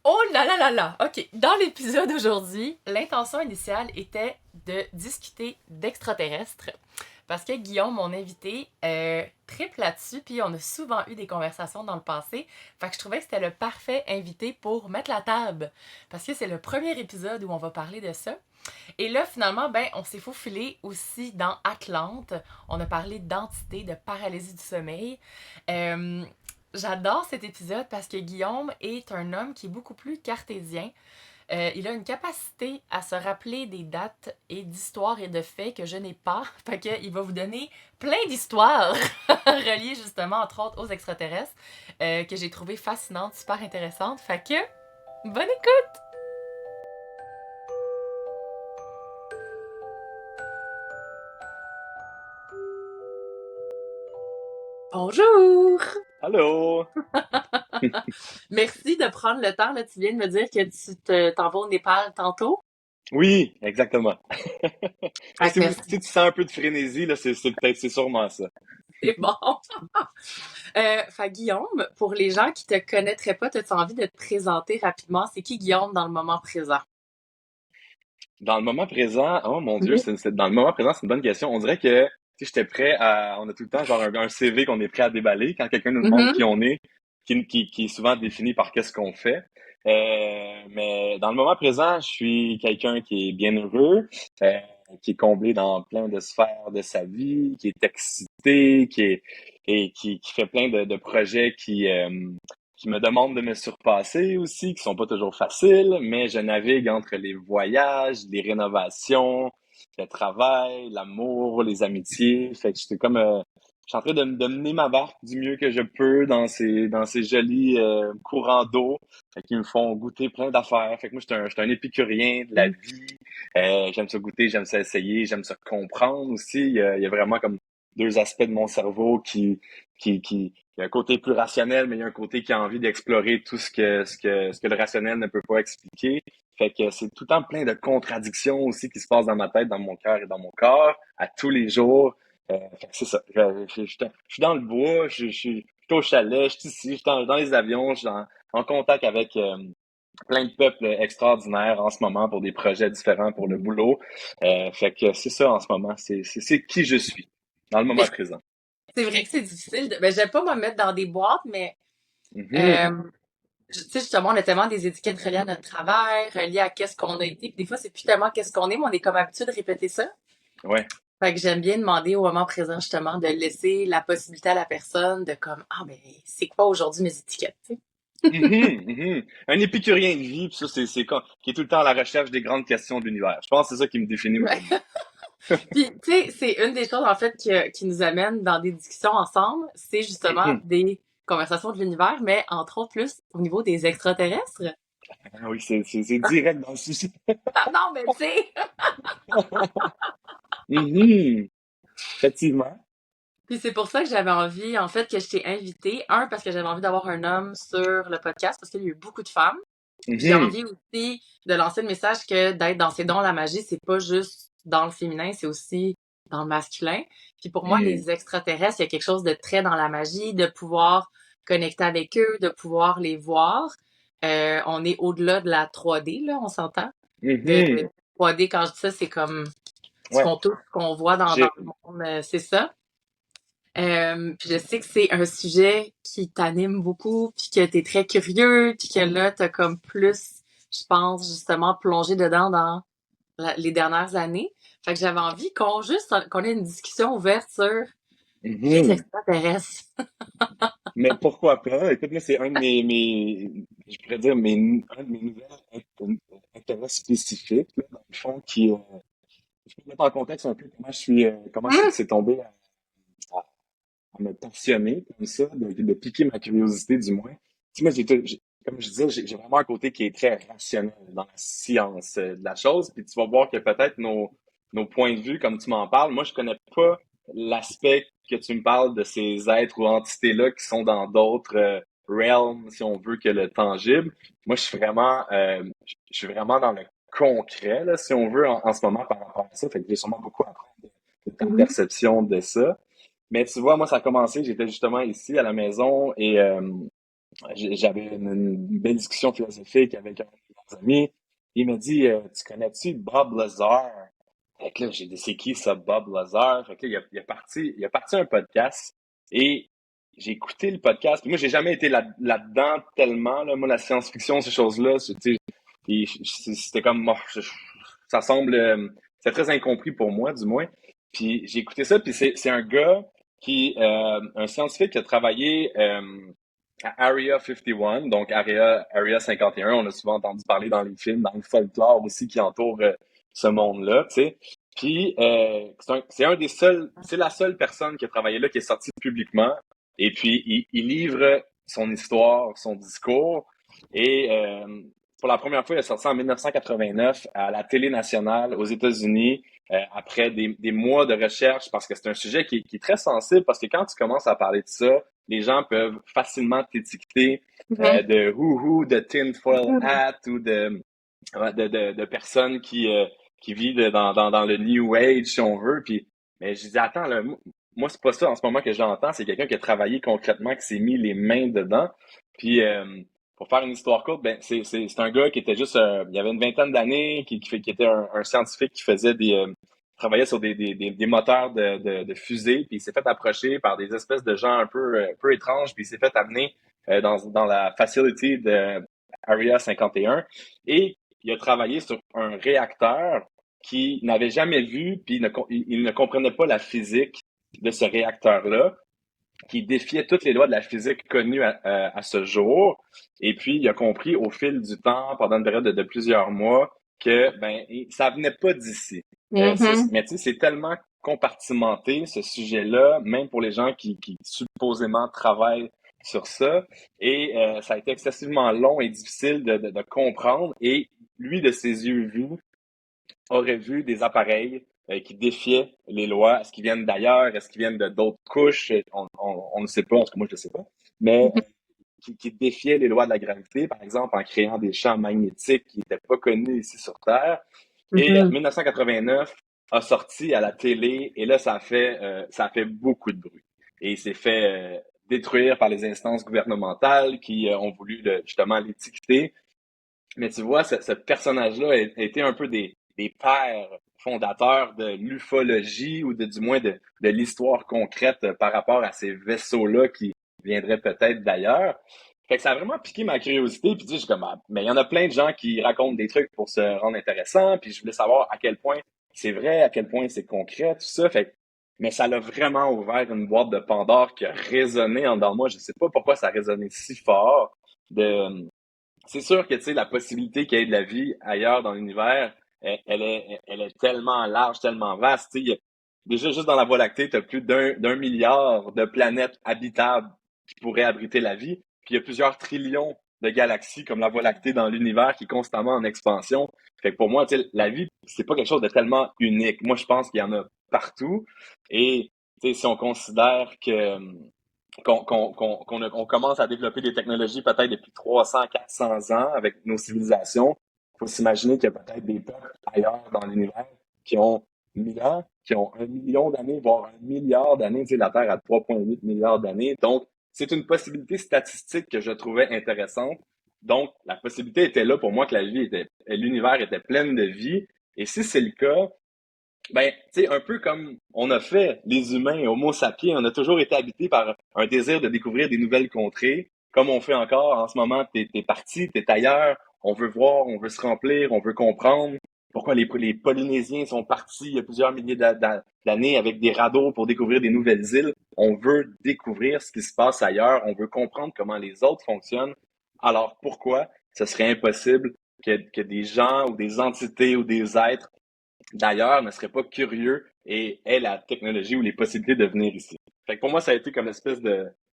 Oh là là là là! Ok, dans l'épisode d'aujourd'hui, l'intention initiale était de discuter d'extraterrestres. Parce que Guillaume, mon invité, triple là-dessus, puis on a souvent eu des conversations dans le passé. Fait que je trouvais que c'était le parfait invité pour mettre la table. Parce que c'est le premier épisode où on va parler de ça. Et là, finalement, ben, on s'est faufilé aussi dans Atlante. On a parlé d'entité, de paralysie du sommeil. Euh, J'adore cet épisode parce que Guillaume est un homme qui est beaucoup plus cartésien. Il a une capacité à se rappeler des dates et d'histoires et de faits que je n'ai pas. Fait qu'il va vous donner plein d'histoires reliées justement, entre autres, aux extraterrestres que j'ai trouvé fascinantes, super intéressantes. Fait que, bonne écoute! Bonjour! Allô? Merci de prendre le temps. Là, tu viens de me dire que t'en vas au Népal tantôt. Oui, exactement. Fait que merci, Si tu sens un peu de frénésie, là, c'est sûrement ça. c'est bon. Fait que Guillaume, pour les gens qui te connaîtraient pas, as-tu envie de te présenter rapidement? C'est qui Guillaume dans le moment présent? Dans le moment présent, oh mon Dieu, Oui. dans le moment présent, c'est une bonne question. On dirait que tu sais, j'étais prêt à, on a tout le temps genre un CV qu'on est prêt à déballer quand quelqu'un nous demande qui Mhm. on est, qui est souvent défini par qu'est-ce qu'on fait. Mais dans le moment présent, je suis quelqu'un qui est bien heureux, euh, qui est comblé dans plein de sphères de sa vie, qui est excité, qui fait plein de projets qui me demandent de me surpasser aussi, qui sont pas toujours faciles, mais je navigue entre les voyages, les rénovations, le travail, l'amour, les amitiés. Fait que j'étais comme, je suis en train de mener ma barque du mieux que je peux dans ces jolis courants d'eau, qui me font goûter plein d'affaires. Fait que moi, je suis un épicurien de la vie. J'aime ça goûter, j'aime ça essayer, j'aime ça comprendre aussi. Il y a vraiment comme deux aspects de mon cerveau qui, il y a un côté plus rationnel, mais il y a un côté qui a envie d'explorer tout ce que le rationnel ne peut pas expliquer. Fait que c'est tout le temps plein de contradictions aussi qui se passent dans ma tête, dans mon cœur et dans mon corps, à tous les jours. Fait que c'est ça. Je suis dans le bois, je suis au chalet, je suis ici, je suis dans les avions, je suis en contact avec plein de peuples extraordinaires en ce moment pour des projets différents pour le boulot. Fait que c'est ça en ce moment, c'est qui je suis dans le moment Mais présent. c'est vrai que c'est difficile. Ben, j'aime pas me mettre dans des boîtes, mais Mhm. euh, tu sais, justement, on a tellement des étiquettes reliées à notre travail, reliées à qu'est-ce qu'on a été. Puis des fois, c'est plus tellement qu'est-ce qu'on est, mais on est comme habitué de répéter ça. Ouais. Fait que j'aime bien demander au moment présent, justement, de laisser la possibilité à la personne de comme, ah, ben, c'est quoi aujourd'hui mes étiquettes, tu sais? Mhm, mhm. Un épicurien de vie, puis ça, qui est tout le temps à la recherche des grandes questions de l'univers. Je pense que c'est ça qui me définit Ouais. aujourd'hui. Puis, tu sais, c'est une des choses, en fait, qui nous amène dans des discussions ensemble, c'est justement Mhm. des conversations de l'univers, mais entre autres plus au niveau des extraterrestres. Ah oui, c'est direct dans le sujet. Ah non, mais tu sais! Mhm. Effectivement. Puis c'est pour ça que j'avais envie, en fait, que je t'ai invité. Un, parce que j'avais envie d'avoir un homme sur le podcast, parce qu'il y a eu beaucoup de femmes. Puis j'ai Mhm. envie aussi de lancer le message que d'être dans ses dons, la magie, c'est pas juste dans le féminin, c'est aussi dans le masculin. Puis pour moi, Mhm. les extraterrestres, il y a quelque chose de très dans la magie, de pouvoir connecter avec eux, de pouvoir les voir. On est au-delà de la 3D, là, on s'entend. De Mhm. 3D, quand je dis ça, c'est comme ce Ouais. qu'on touche, ce qu'on voit dans J'ai, le monde, c'est ça. Puis je sais que c'est un sujet qui t'anime beaucoup, puis que t'es très curieux, puis que là, t'as comme plus, je pense, justement, plongé dedans dans les dernières années. Fait que j'avais envie qu'on ait une discussion ouverte sur les mhm. extraterrestres. Mais pourquoi pas? Écoute, moi, c'est un de je pourrais dire, un de mes nouvelles intérêts spécifiques, là, dans le fond, je peux mettre en contexte un peu comment Hum, c'est tombé à me passionner comme ça, de piquer ma curiosité du moins. Tu sais, moi, comme je disais, j'ai vraiment un côté qui est très rationnel dans la science de la chose. Puis tu vas voir que peut-être nos points de vue, comme tu m'en parles, moi, je connais pas l'aspect que tu me parles de ces êtres ou entités-là qui sont dans d'autres realms, si on veut, que le tangible. Moi, je suis vraiment dans le concret, là, si on veut, en ce moment par rapport à ça. Fait que j'ai sûrement beaucoup à apprendre de ta hum, perception de ça. Mais tu vois, moi, ça a commencé, j'étais justement ici à la maison et J'avais une belle discussion philosophique avec un de mes amis. Il m'a dit, tu connais-tu Bob Lazar? Fait que là, j'ai dit, c'est qui ça, Bob Lazar? Fait que là, il a parti un podcast et j'ai écouté le podcast. Puis moi, j'ai jamais été là-dedans tellement, là. Moi, la science-fiction, ces choses-là, tu sais, c'était comme, oh, ça semble, c'est très incompris pour moi, du moins. Puis j'ai écouté ça, puis c'est un gars un scientifique qui a travaillé, à Area 51, donc Area 51, on a souvent entendu parler dans les films, dans le folklore aussi qui entoure ce monde-là, tu sais. Puis c'est un des seuls, c'est la seule personne qui a travaillé là qui est sortie publiquement. Et puis il livre son histoire, son discours. Et pour la première fois, il est sorti en 1989 à la télé nationale aux États-Unis. Après des mois de recherche, parce que c'est un sujet qui est très sensible, parce que quand tu commences à parler de ça, les gens peuvent facilement t'étiqueter Mhm. de houhou, de tinfoil hat ou de personnes qui vivent dans le New Age, si on veut. Puis, mais je dis, attends, là, moi, c'est pas ça en ce moment que j'entends. C'est quelqu'un qui a travaillé concrètement, qui s'est mis les mains dedans. Puis, pour faire une histoire courte, ben, c'est un gars qui était juste, il y avait une vingtaine d'années, qui était un scientifique qui faisait travaillait sur des moteurs de fusées, puis il s'est fait approcher par des espèces de gens un peu étranges, puis il s'est fait amener dans la facility de Area 51 et il a travaillé sur un réacteur qu'il n'avait jamais vu, puis il ne comprenait pas la physique de ce réacteur-là, qui défiait toutes les lois de la physique connues à ce jour. Et puis, il a compris au fil du temps, pendant une période de plusieurs mois, que ça venait pas d'ici. Mhm. Mais tu sais, c'est tellement compartimenté, ce sujet-là, même pour les gens qui supposément travaillent sur ça. Et ça a été excessivement long et difficile de comprendre. Et lui, de ses yeux vus, aurait vu des appareils qui défiaient les lois. Est-ce qu'ils viennent d'ailleurs? Est-ce qu'ils viennent de d'autres couches? On ne sait pas, en tout cas moi je ne sais pas. Mais qui défiaient les lois de la gravité, par exemple en créant des champs magnétiques qui n'étaient pas connus ici sur Terre. Et Mhm. 1989 a sorti à la télé et là ça a fait beaucoup de bruit. Et il s'est fait détruire par les instances gouvernementales qui ont voulu justement l'étiqueter. Mais tu vois, ce personnage-là a été un peu des pères fondateurs de l'ufologie ou du moins de l'histoire concrète par rapport à ces vaisseaux-là qui viendraient peut-être d'ailleurs. Fait que ça a vraiment piqué ma curiosité. Puis tu sais, je suis comme, mais il y en a plein de gens qui racontent des trucs pour se rendre intéressant. Puis je voulais savoir à quel point c'est vrai, à quel point c'est concret, tout ça. Mais ça l'a vraiment ouvert une boîte de Pandore qui a résonné en dedans de moi. Je sais pas pourquoi ça a résonné si fort de, c'est sûr que tu sais la possibilité qu'il y ait de la vie ailleurs dans l'univers, elle est tellement large, tellement vaste. Tu sais, déjà juste dans la Voie lactée, tu as plus d'un milliard de planètes habitables qui pourraient abriter la vie. Puis il y a plusieurs trillions de galaxies comme la Voie lactée dans l'univers qui est constamment en expansion. Fait que pour moi, tu sais, la vie, c'est pas quelque chose de tellement unique. Moi, je pense qu'il y en a partout. Et tu sais, si on considère qu'on commence à développer des technologies peut-être depuis 300, 400 ans avec nos civilisations. Il faut s'imaginer qu'il y a peut-être des peuples ailleurs dans l'univers qui ont 1000 ans, qui ont 1 million d'années, voire 1 milliard d'années. Tu sais, la Terre a 3,8 milliards d'années. Donc, c'est une possibilité statistique que je trouvais intéressante. Donc, la possibilité était là pour moi que l'univers était plein de vie. Et si c'est le cas, ben, tu sais, un peu comme on a fait, les humains, Homo sapiens, on a toujours été habités par un désir de découvrir des nouvelles contrées, comme on fait encore en ce moment, t'es parti, t'es ailleurs, on veut voir, on veut se remplir, on veut comprendre pourquoi les Polynésiens sont partis il y a plusieurs milliers d'années avec des radeaux pour découvrir des nouvelles îles. On veut découvrir ce qui se passe ailleurs, on veut comprendre comment les autres fonctionnent. Alors pourquoi ce serait impossible que des gens ou des entités ou des êtres d'ailleurs ne serait pas curieux et ait la technologie ou les possibilités de venir ici. Fait que pour moi, ça a été comme une espèce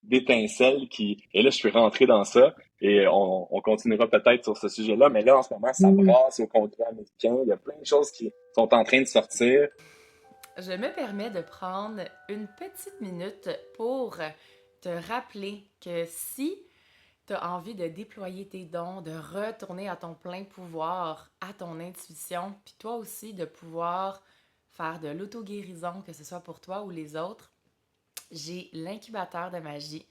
d'étincelle et là, je suis rentré dans ça et on continuera peut-être sur ce sujet-là, mais là, en ce moment, ça Mhm. brasse au Congrès américain. Il y a plein de choses qui sont en train de sortir. Je me permets de prendre une petite minute pour te rappeler que si tu as envie de déployer tes dons, de retourner à ton plein pouvoir, à ton intuition, puis toi aussi de pouvoir faire de l'auto-guérison, que ce soit pour toi ou les autres, j'ai l'incubateur de magie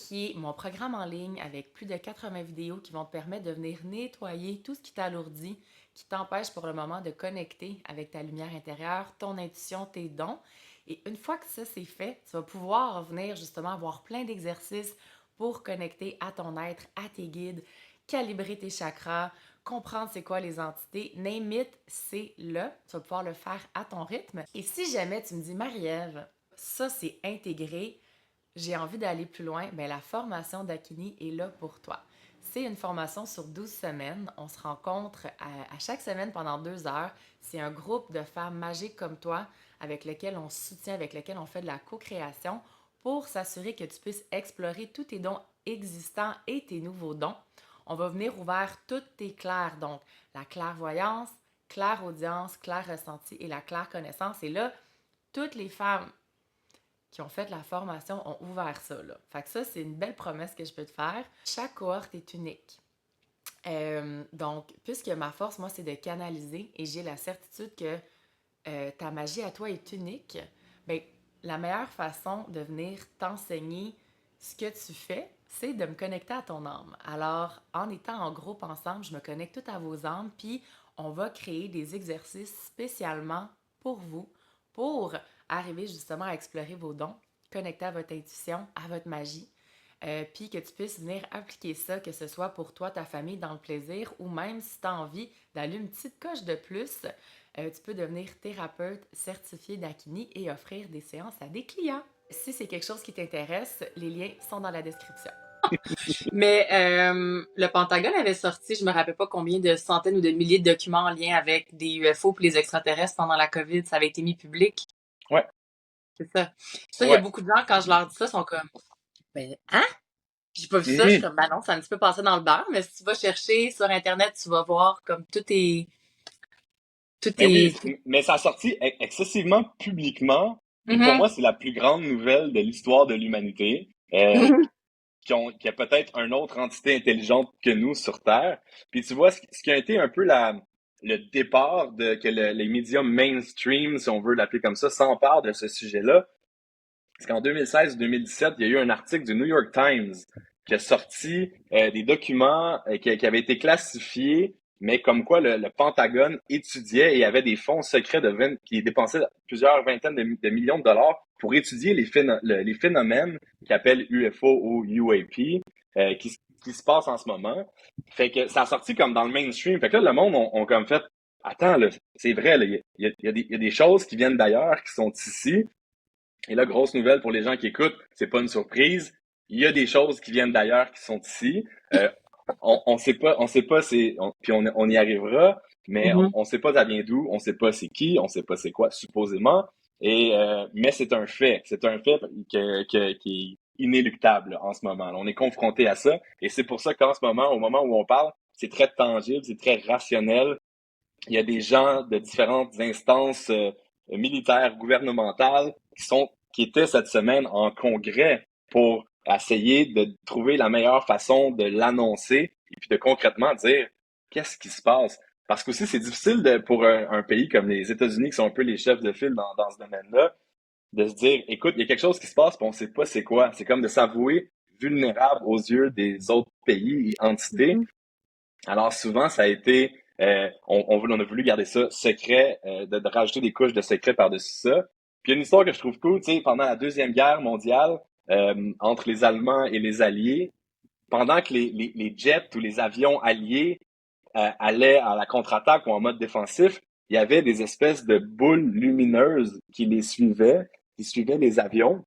qui est mon programme en ligne avec plus de 80 vidéos qui vont te permettre de venir nettoyer tout ce qui t'alourdit, qui t'empêche pour le moment de connecter avec ta lumière intérieure, ton intuition, tes dons. Et une fois que ça c'est fait, tu vas pouvoir venir justement avoir plein d'exercices pour connecter à ton être, à tes guides, calibrer tes chakras, comprendre c'est quoi les entités, name it, c'est là. Tu vas pouvoir le faire à ton rythme. Et si jamais tu me dis, Marie-Ève, ça c'est intégré, j'ai envie d'aller plus loin, bien la formation d'Akini est là pour toi. C'est une formation sur 12 semaines. On se rencontre à chaque semaine pendant 2 heures. C'est un groupe de femmes magiques comme toi avec lequel on se soutient, avec lequel on fait de la co-création pour s'assurer que tu puisses explorer tous tes dons existants et tes nouveaux dons. On va venir ouvrir toutes tes clairs, donc la clairvoyance, clairaudience, clair ressenti et la claire connaissance. Et là, toutes les femmes qui ont fait la formation ont ouvert ça, là. Fait que ça, c'est une belle promesse que je peux te faire. Chaque cohorte est unique. Donc, puisque ma force, moi, c'est de canaliser et j'ai la certitude que ta magie à toi est unique, bien, la meilleure façon de venir t'enseigner ce que tu fais, c'est de me connecter à ton âme. Alors, en étant en groupe ensemble, je me connecte tout à vos âmes, puis on va créer des exercices spécialement pour vous, pour arriver justement à explorer vos dons, connecter à votre intuition, à votre magie, puis que tu puisses venir appliquer ça, que ce soit pour toi, ta famille, dans le plaisir, ou même si tu as envie d'aller une petite coche de plus, tu peux devenir thérapeute certifié d'Akini et offrir des séances à des clients. Si c'est quelque chose qui t'intéresse, les liens sont dans la description. Mais le Pentagone avait sorti, je me rappelle pas combien de centaines ou de milliers de documents en lien avec des UFO et les extraterrestres pendant la COVID. Ça avait été mis public. Ouais, C'est ça. Ça, il y a ouais. beaucoup de gens, quand je leur dis ça, sont comme, ben, hein? J'ai pas vu ça. Je suis Mhm. comme, ben non, c'est un petit peu passé dans le beurre, mais si tu vas chercher sur Internet, tu vas voir comme tout Mais oui, est, mais ça a sorti excessivement publiquement. Puis pour Mhm. moi, c'est la plus grande nouvelle de l'histoire de l'humanité. Qui a peut-être une autre entité intelligente que nous sur Terre. Puis tu vois, ce qui a été un peu le départ de que les médias mainstream, si on veut l'appeler comme ça, s'emparent de ce sujet-là. Parce qu'en 2016-2017, il y a eu un article du New York Times qui a sorti des documents qui avaient été classifiés, mais comme quoi le Pentagone étudiait et avait des fonds secrets qui dépensaient plusieurs vingtaines de millions de dollars pour étudier les phénomènes qu'ils appellent UFO ou UAP qui se passent en ce moment. Fait que ça a sorti comme dans le mainstream. Fait que là, le monde ont comme fait, attends, là, c'est vrai, là, il y a des choses qui viennent d'ailleurs, qui sont ici. Et là, grosse nouvelle pour les gens qui écoutent, c'est pas une surprise. Il y a des choses qui viennent d'ailleurs qui sont ici. Euh, on sait pas, puis on y arrivera, mais Mhm. on sait pas ça vient d'où, on sait pas c'est qui, on sait pas c'est quoi, supposément. Mais c'est un fait qui est inéluctable en ce moment. On est confronté à ça, et c'est pour ça qu'en ce moment, au moment où on parle, c'est très tangible, c'est très rationnel. Il y a des gens de différentes instances militaires, gouvernementales, qui étaient cette semaine en congrès pour essayer de trouver la meilleure façon de l'annoncer et puis de concrètement dire qu'est-ce qui se passe. Parce que aussi, c'est difficile pour un pays comme les États-Unis, qui sont un peu les chefs de file dans ce domaine-là, de se dire, écoute, il y a quelque chose qui se passe, puis on sait pas c'est quoi. C'est comme de s'avouer vulnérable aux yeux des autres pays et entités. Mhm. Alors souvent, ça a été, on a voulu garder ça secret, de rajouter des couches de secret par-dessus ça. Puis il y a une histoire que je trouve cool, tu sais, pendant la Deuxième Guerre mondiale, entre les Allemands et les Alliés, pendant que les jets ou les avions alliés allaient à la contre-attaque ou en mode défensif, il y avait des espèces de boules lumineuses qui suivaient les avions.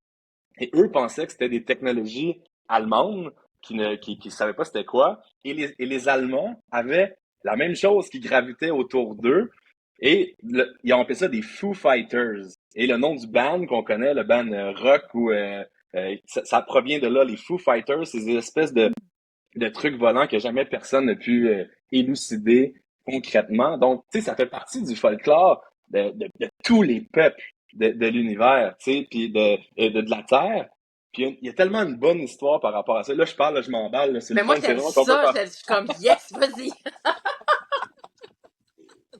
Et eux pensaient que c'était des technologies allemandes qui savaient pas c'était quoi. Et les Allemands avaient la même chose qui gravitait autour d'eux. Et ils ont appelé ça des Foo Fighters. Et le nom du band qu'on connaît, le band rock, ça provient de là. Les Foo Fighters, c'est des espèces de trucs volants que jamais personne n'a pu élucider concrètement. Donc, tu sais, ça fait partie du folklore de tous les peuples de l'univers, tu sais, puis de la Terre. Puis il y a tellement une bonne histoire par rapport à ça. Là, je parle, là, je m'emballe, là, c'est le Mais moi, fun, c'est j'aime vraiment qu'on peut ça. faire. Je suis comme, yes, vas-y.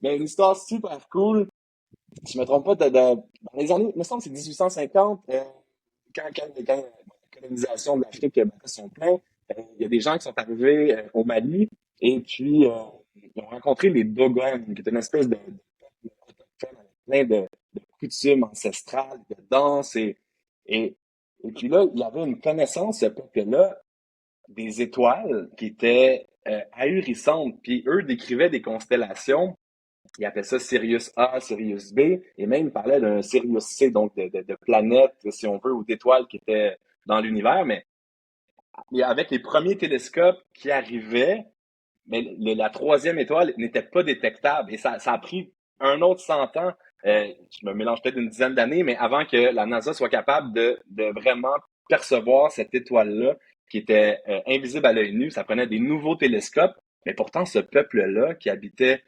Mais une histoire super cool. Si je me trompe pas, dans les années, il me semble que c'est 1850, quand la colonisation de l'Afrique battait son plein. Il y a des gens qui sont arrivés au Mali et puis ils ont rencontré les Dogon, qui est une espèce de peuple autochtone avec plein de coutumes ancestrales, de danse et, et puis là, il y avait une connaissance, ce peuple-là, des étoiles qui étaient ahurissantes. Puis eux décrivaient des constellations. Ils appelaient ça Sirius A, Sirius B, et même ils parlaient d'un Sirius C, donc de planètes, si on veut, ou d'étoiles qui étaient dans l'univers. Mais avec les premiers télescopes qui arrivaient, mais la troisième étoile n'était pas détectable. Et ça a pris un autre 100 ans, je me mélange peut-être une dizaine d'années, mais avant que la NASA soit capable de vraiment percevoir cette étoile-là qui était invisible à l'œil nu. Ça prenait des nouveaux télescopes. Mais pourtant, ce peuple-là qui habitait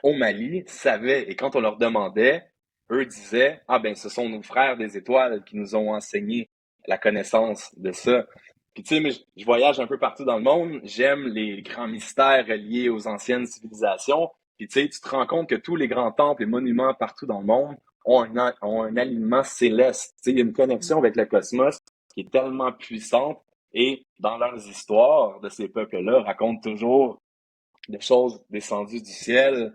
au Mali savaient, et quand on leur demandait, eux disaient, ah ben ce sont nos frères des étoiles qui nous ont enseigné la connaissance de ça. Puis tu sais, je voyage un peu partout dans le monde, j'aime les grands mystères liés aux anciennes civilisations. Puis tu sais, tu te rends compte que tous les grands temples et monuments partout dans le monde ont un alignement céleste. Tu sais, il y a une connexion avec le cosmos qui est tellement puissante. Et dans leurs histoires de ces peuples-là, racontent toujours des choses descendues du ciel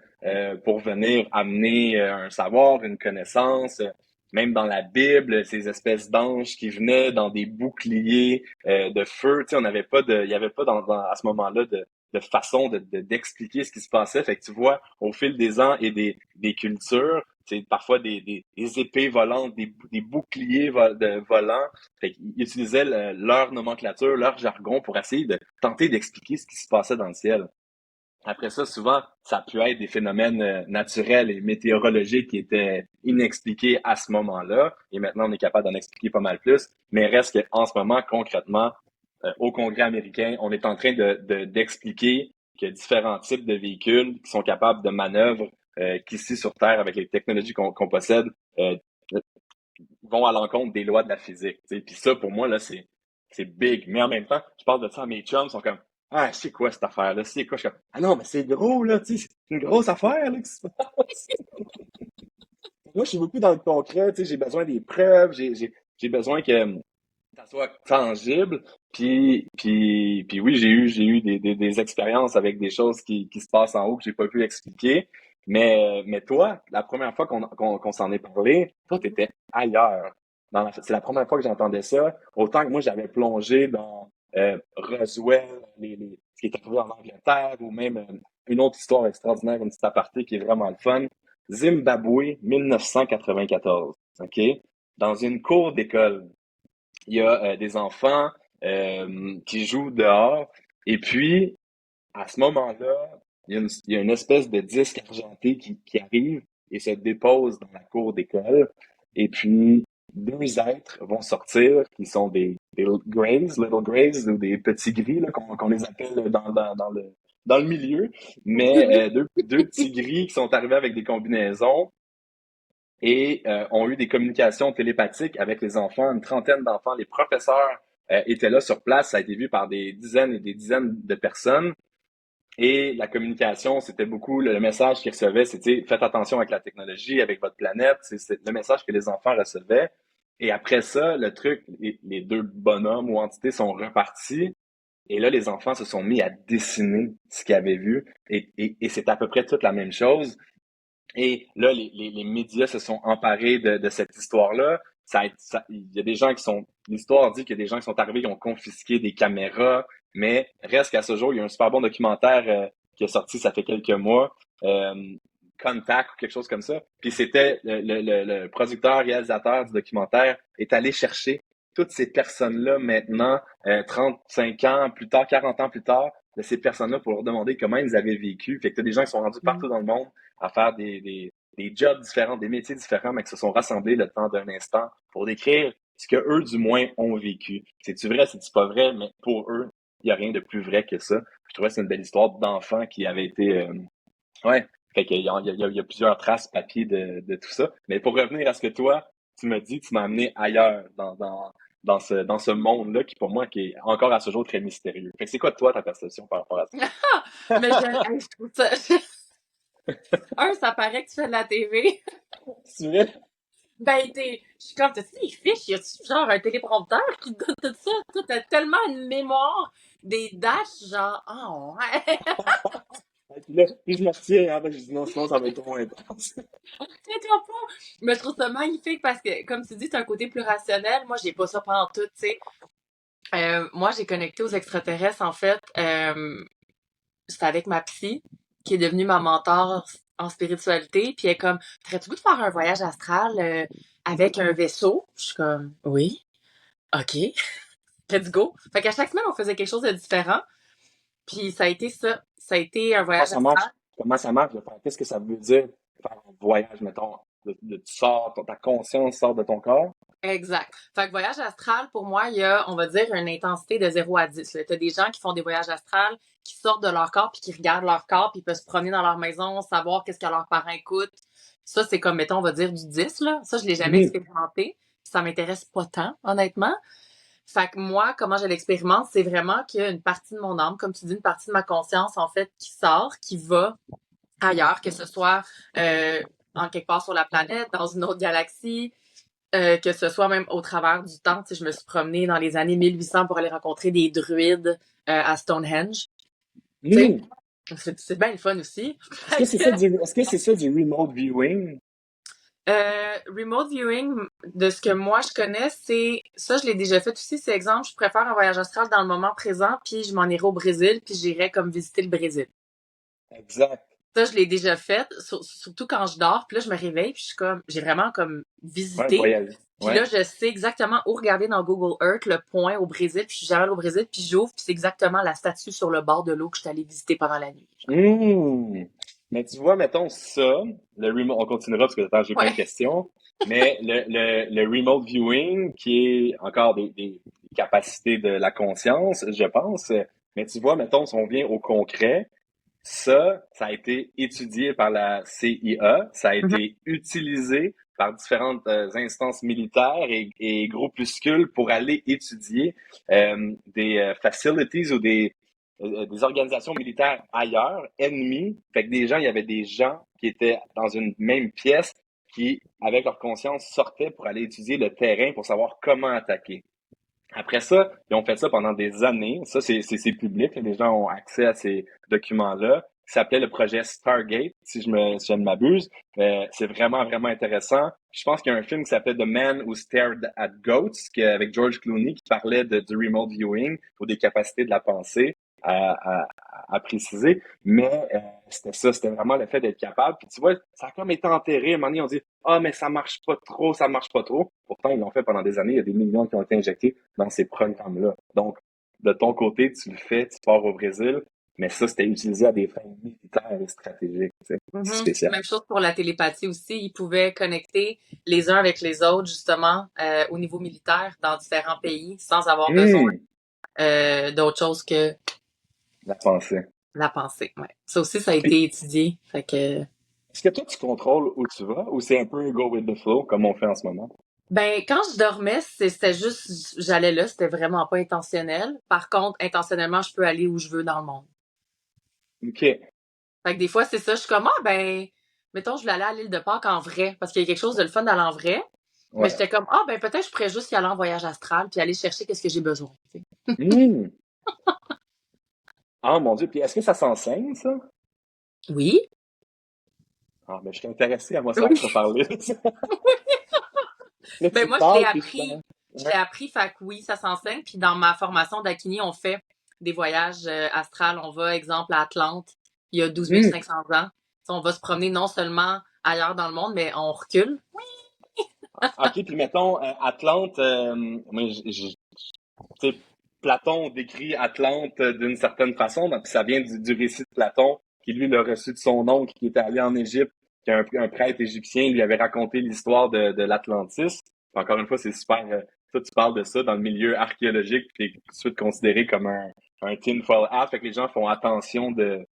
pour venir amener un savoir, une connaissance. Même dans la Bible, ces espèces d'anges qui venaient dans des boucliers de feu. Tu sais, on n'avait pas de, il y avait pas à ce moment-là de façon d'expliquer ce qui se passait. Fait que tu vois, au fil des ans et des cultures, c'est parfois des épées volantes, des boucliers volants. Fait qu'ils utilisaient leur nomenclature, leur jargon pour essayer de tenter d'expliquer ce qui se passait dans le ciel. Après ça, souvent, ça a pu être des phénomènes naturels et météorologiques qui étaient inexpliqués à ce moment-là. Et maintenant, on est capable d'en expliquer pas mal plus. Mais reste qu'en ce moment, concrètement, au Congrès américain, on est en train d'expliquer qu'il y a différents types de véhicules qui sont capables de manœuvres qu'ici sur Terre, avec les technologies qu'on possède, euh, vont à l'encontre des lois de la physique. T'sais. Puis ça, pour moi, là, c'est big. Mais en même temps, je parle de ça à mes chums, ils sont comme ah, c'est quoi cette affaire-là? C'est quoi? Je suis comme ah non, mais c'est gros, là, tu sais, c'est une grosse affaire là, qui se passe. Moi, je suis beaucoup dans le concret, tu sais, j'ai besoin des preuves, j'ai besoin que ça soit tangible. Puis oui, j'ai eu des expériences avec des choses qui se passent en haut que j'ai pas pu expliquer. Mais toi, la première fois qu'on s'en est parlé, toi, t'étais ailleurs. C'est la première fois que j'entendais ça. Autant que moi, j'avais plongé dans Roswell, ce qui est arrivé en Angleterre, ou même une autre histoire extraordinaire, une petite aparté qui est vraiment le fun. Zimbabwe, 1994. OK? Dans une cour d'école il y a des enfants qui jouent dehors. Et puis, à ce moment-là, il y a une espèce de disque argenté qui arrive et se dépose dans la cour d'école. Et puis, deux êtres vont sortir qui sont des little greys, ou des petits gris, là, qu'on les appelle dans le milieu. Mais deux petits gris qui sont arrivés avec des combinaisons et ont eu des communications télépathiques avec les enfants, une trentaine d'enfants. Les professeurs étaient là sur place, ça a été vu par des dizaines et des dizaines de personnes. Et la communication, c'était beaucoup le message qu'ils recevaient, c'était faites attention avec la technologie, avec votre planète. C'est le message que les enfants recevaient. Et après ça, le truc, les deux bonhommes ou entités sont repartis. Et là, les enfants se sont mis à dessiner ce qu'ils avaient vu. Et c'est à peu près toute la même chose. Et là, les médias se sont emparés de cette histoire-là. Il y a des gens qui sont... L'histoire dit qu'il y a des gens qui sont arrivés, qui ont confisqué des caméras, mais reste qu'à ce jour, il y a un super bon documentaire qui est sorti, ça fait quelques mois, euh, Contact ou quelque chose comme ça. Puis c'était le producteur, réalisateur du documentaire est allé chercher toutes ces personnes-là maintenant, 35 ans plus tard, 40 ans plus tard, de ces personnes-là pour leur demander comment ils avaient vécu. Fait que t'as des gens qui sont rendus partout dans le monde à faire des jobs différents, des métiers différents, mais qui se sont rassemblés le temps d'un instant pour décrire ce que eux, du moins, ont vécu. C'est-tu vrai, c'est-tu pas vrai, mais pour eux, il n'y a rien de plus vrai que ça. Je trouvais que c'est une belle histoire d'enfant qui avait été... ouais, fait qu'il y a, il y a plusieurs traces papier de tout ça. Mais pour revenir à ce que toi, tu me dis, tu m'as amené ailleurs dans ce monde-là qui, pour moi, qui est encore à ce jour très mystérieux. Fait que c'est quoi, toi, ta perception par rapport à ça? Mais hey, je trouve ça. Ça paraît que tu fais de la TV. C'est vrai? Ben, je suis comme, t'as-tu des fiches? Y a-tu genre un téléprompteur qui te donne tout ça? Toi, t'as tellement une mémoire des dates, genre, ah ouais. Puis je me retiens, hein, parce que je dis non, sinon ça va être trop intense. Tiens-toi pas! Mais je trouve ça magnifique parce que, comme tu dis, c'est un côté plus rationnel. Moi, j'ai pas ça pendant tout, tu sais. Moi, j'ai connecté aux extraterrestres, en fait. C'était avec ma psy, qui est devenue ma mentor en spiritualité. Puis elle est comme, ferais-tu goût de faire un voyage astral avec un vaisseau? Je suis comme, oui, OK, let's go. Fait qu'à chaque semaine, on faisait quelque chose de différent. Puis ça a été ça. Ça a été un Comment voyage ça marche? astral. Comment ça marche de faire? Qu'est-ce que ça veut dire faire un voyage, mettons, tu sors, ta conscience sort de ton corps? Exact. Fait que voyage astral, pour moi, il y a, on va dire, une intensité de 0 à 10. Tu as des gens qui font des voyages astrales, qui sortent de leur corps, puis qui regardent leur corps, puis ils peuvent se promener dans leur maison, savoir qu'est-ce que leurs parents écoutent. Ça, c'est comme, mettons, on va dire du 10 là. Ça, je l'ai jamais Mhm. expérimenté. Ça m'intéresse pas tant, honnêtement. Fait que moi, comment je l'expérimente, c'est vraiment qu'il y a une partie de mon âme, comme tu dis, une partie de ma conscience, en fait, qui sort, qui va ailleurs, que ce soit en quelque part sur la planète, dans une autre galaxie, que ce soit même au travers du temps. Tu sais, je me suis promenée dans les années 1800 pour aller rencontrer des druides à Stonehenge. Tu sais, Mhm. c'est bien le fun aussi. Est-ce que c'est ça est-ce que c'est ça du remote viewing? Remote viewing, de ce que moi je connais, c'est ça, je l'ai déjà fait aussi. C'est exemple, je préfère un voyage astral dans le moment présent, puis je m'en irai au Brésil, puis j'irai comme visiter le Brésil. Exact. Ça, je l'ai déjà fait, surtout quand je dors, puis là, je me réveille, puis je suis comme, j'ai vraiment comme Ouais, visité. voyage. Puis Ouais. là, je sais exactement où regarder dans Google Earth le point au Brésil, puis je suis jamais allée au Brésil, puis j'ouvre, puis c'est exactement la statue sur le bord de l'eau que je suis allée visiter pendant la nuit. Hmm. Mais tu vois, mettons ça, le remote, on continuera parce que attends, j'ai plein de Ouais. questions, mais le remote viewing, qui est encore des capacités de la conscience, je pense, mais tu vois, mettons, si on vient au concret, ça a été étudié par la CIA, ça a Mhm. été utilisé par différentes instances militaires et groupuscules pour aller étudier des facilities ou des organisations militaires ailleurs, ennemies. Fait que des gens, il y avait des gens qui étaient dans une même pièce qui, avec leur conscience, sortaient pour aller étudier le terrain pour savoir comment attaquer. Après ça, ils ont fait ça pendant des années. Ça, c'est public. Les gens ont accès à ces documents-là. Ça s'appelait le projet Stargate, si je ne m'abuse. C'est vraiment, vraiment intéressant. Je pense qu'il y a un film qui s'appelle The Man Who Stared at Goats, avec George Clooney, qui parlait du remote viewing ou des capacités de la pensée à, à, à préciser. Mais c'était ça, c'était vraiment le fait d'être capable. Puis tu vois, ça a comme été enterré. À un moment donné, on dit ah, mais ça marche pas trop, ça marche pas trop. Pourtant, ils l'ont fait pendant des années. Il y a des millions qui ont été injectés dans ces programmes-là. Donc, de ton côté, tu le fais, tu pars au Brésil, mais ça, c'était utilisé à des fins militaires et stratégiques. C'est Mhm. spécial. Même chose pour la télépathie aussi. Ils pouvaient connecter les uns avec les autres, justement, au niveau militaire dans différents pays sans avoir besoin d'autre chose que La pensée. la pensée. Ouais. Ça aussi, ça a été étudié. Fait que Est-ce que toi, tu contrôles où tu vas ou c'est un peu go with the flow comme on fait en ce moment? ben, quand je dormais, c'était juste, j'allais là, c'était vraiment pas intentionnel. Par contre, intentionnellement, je peux aller où je veux dans le monde. OK. Fait que des fois, c'est ça, je suis comme, ah, ben, mettons, je voulais aller à l'île de Pâques en vrai, parce qu'il y a quelque chose de le fun d'aller en vrai. Mais Ouais. j'étais comme, ah, ben, peut-être je pourrais juste y aller en voyage astral, puis aller chercher qu'est-ce que j'ai besoin. Tu sais. Hmm. Ah, mon Dieu. Puis est-ce que ça s'enseigne, ça? Oui, Ah, ben, je suis intéressé à moi ça oui. pour parler de ça. Là, Ben, tu moi, je l'ai parles, puis je appris. parle. Je Ouais. l'ai appris, fait que oui, ça s'enseigne. Puis dans ma formation d'Akini, on fait des voyages astrales. On va, exemple, à Atlante, il y a 12 Hmm. 500 ans. T'sais, on va se promener non seulement ailleurs dans le monde, mais on recule. OK, puis mettons, Atlante, moi, tu sais, Platon décrit Atlante d'une certaine façon, puis ça vient du récit de Platon, qui lui l'a reçu de son oncle qui était allé en Égypte, un prêtre égyptien lui avait raconté l'histoire de l'Atlantis. Encore une fois, c'est super. Toi, tu parles de ça dans le milieu archéologique, puis tout de suite considéré comme un tinfoil hat, fait que les gens font attention de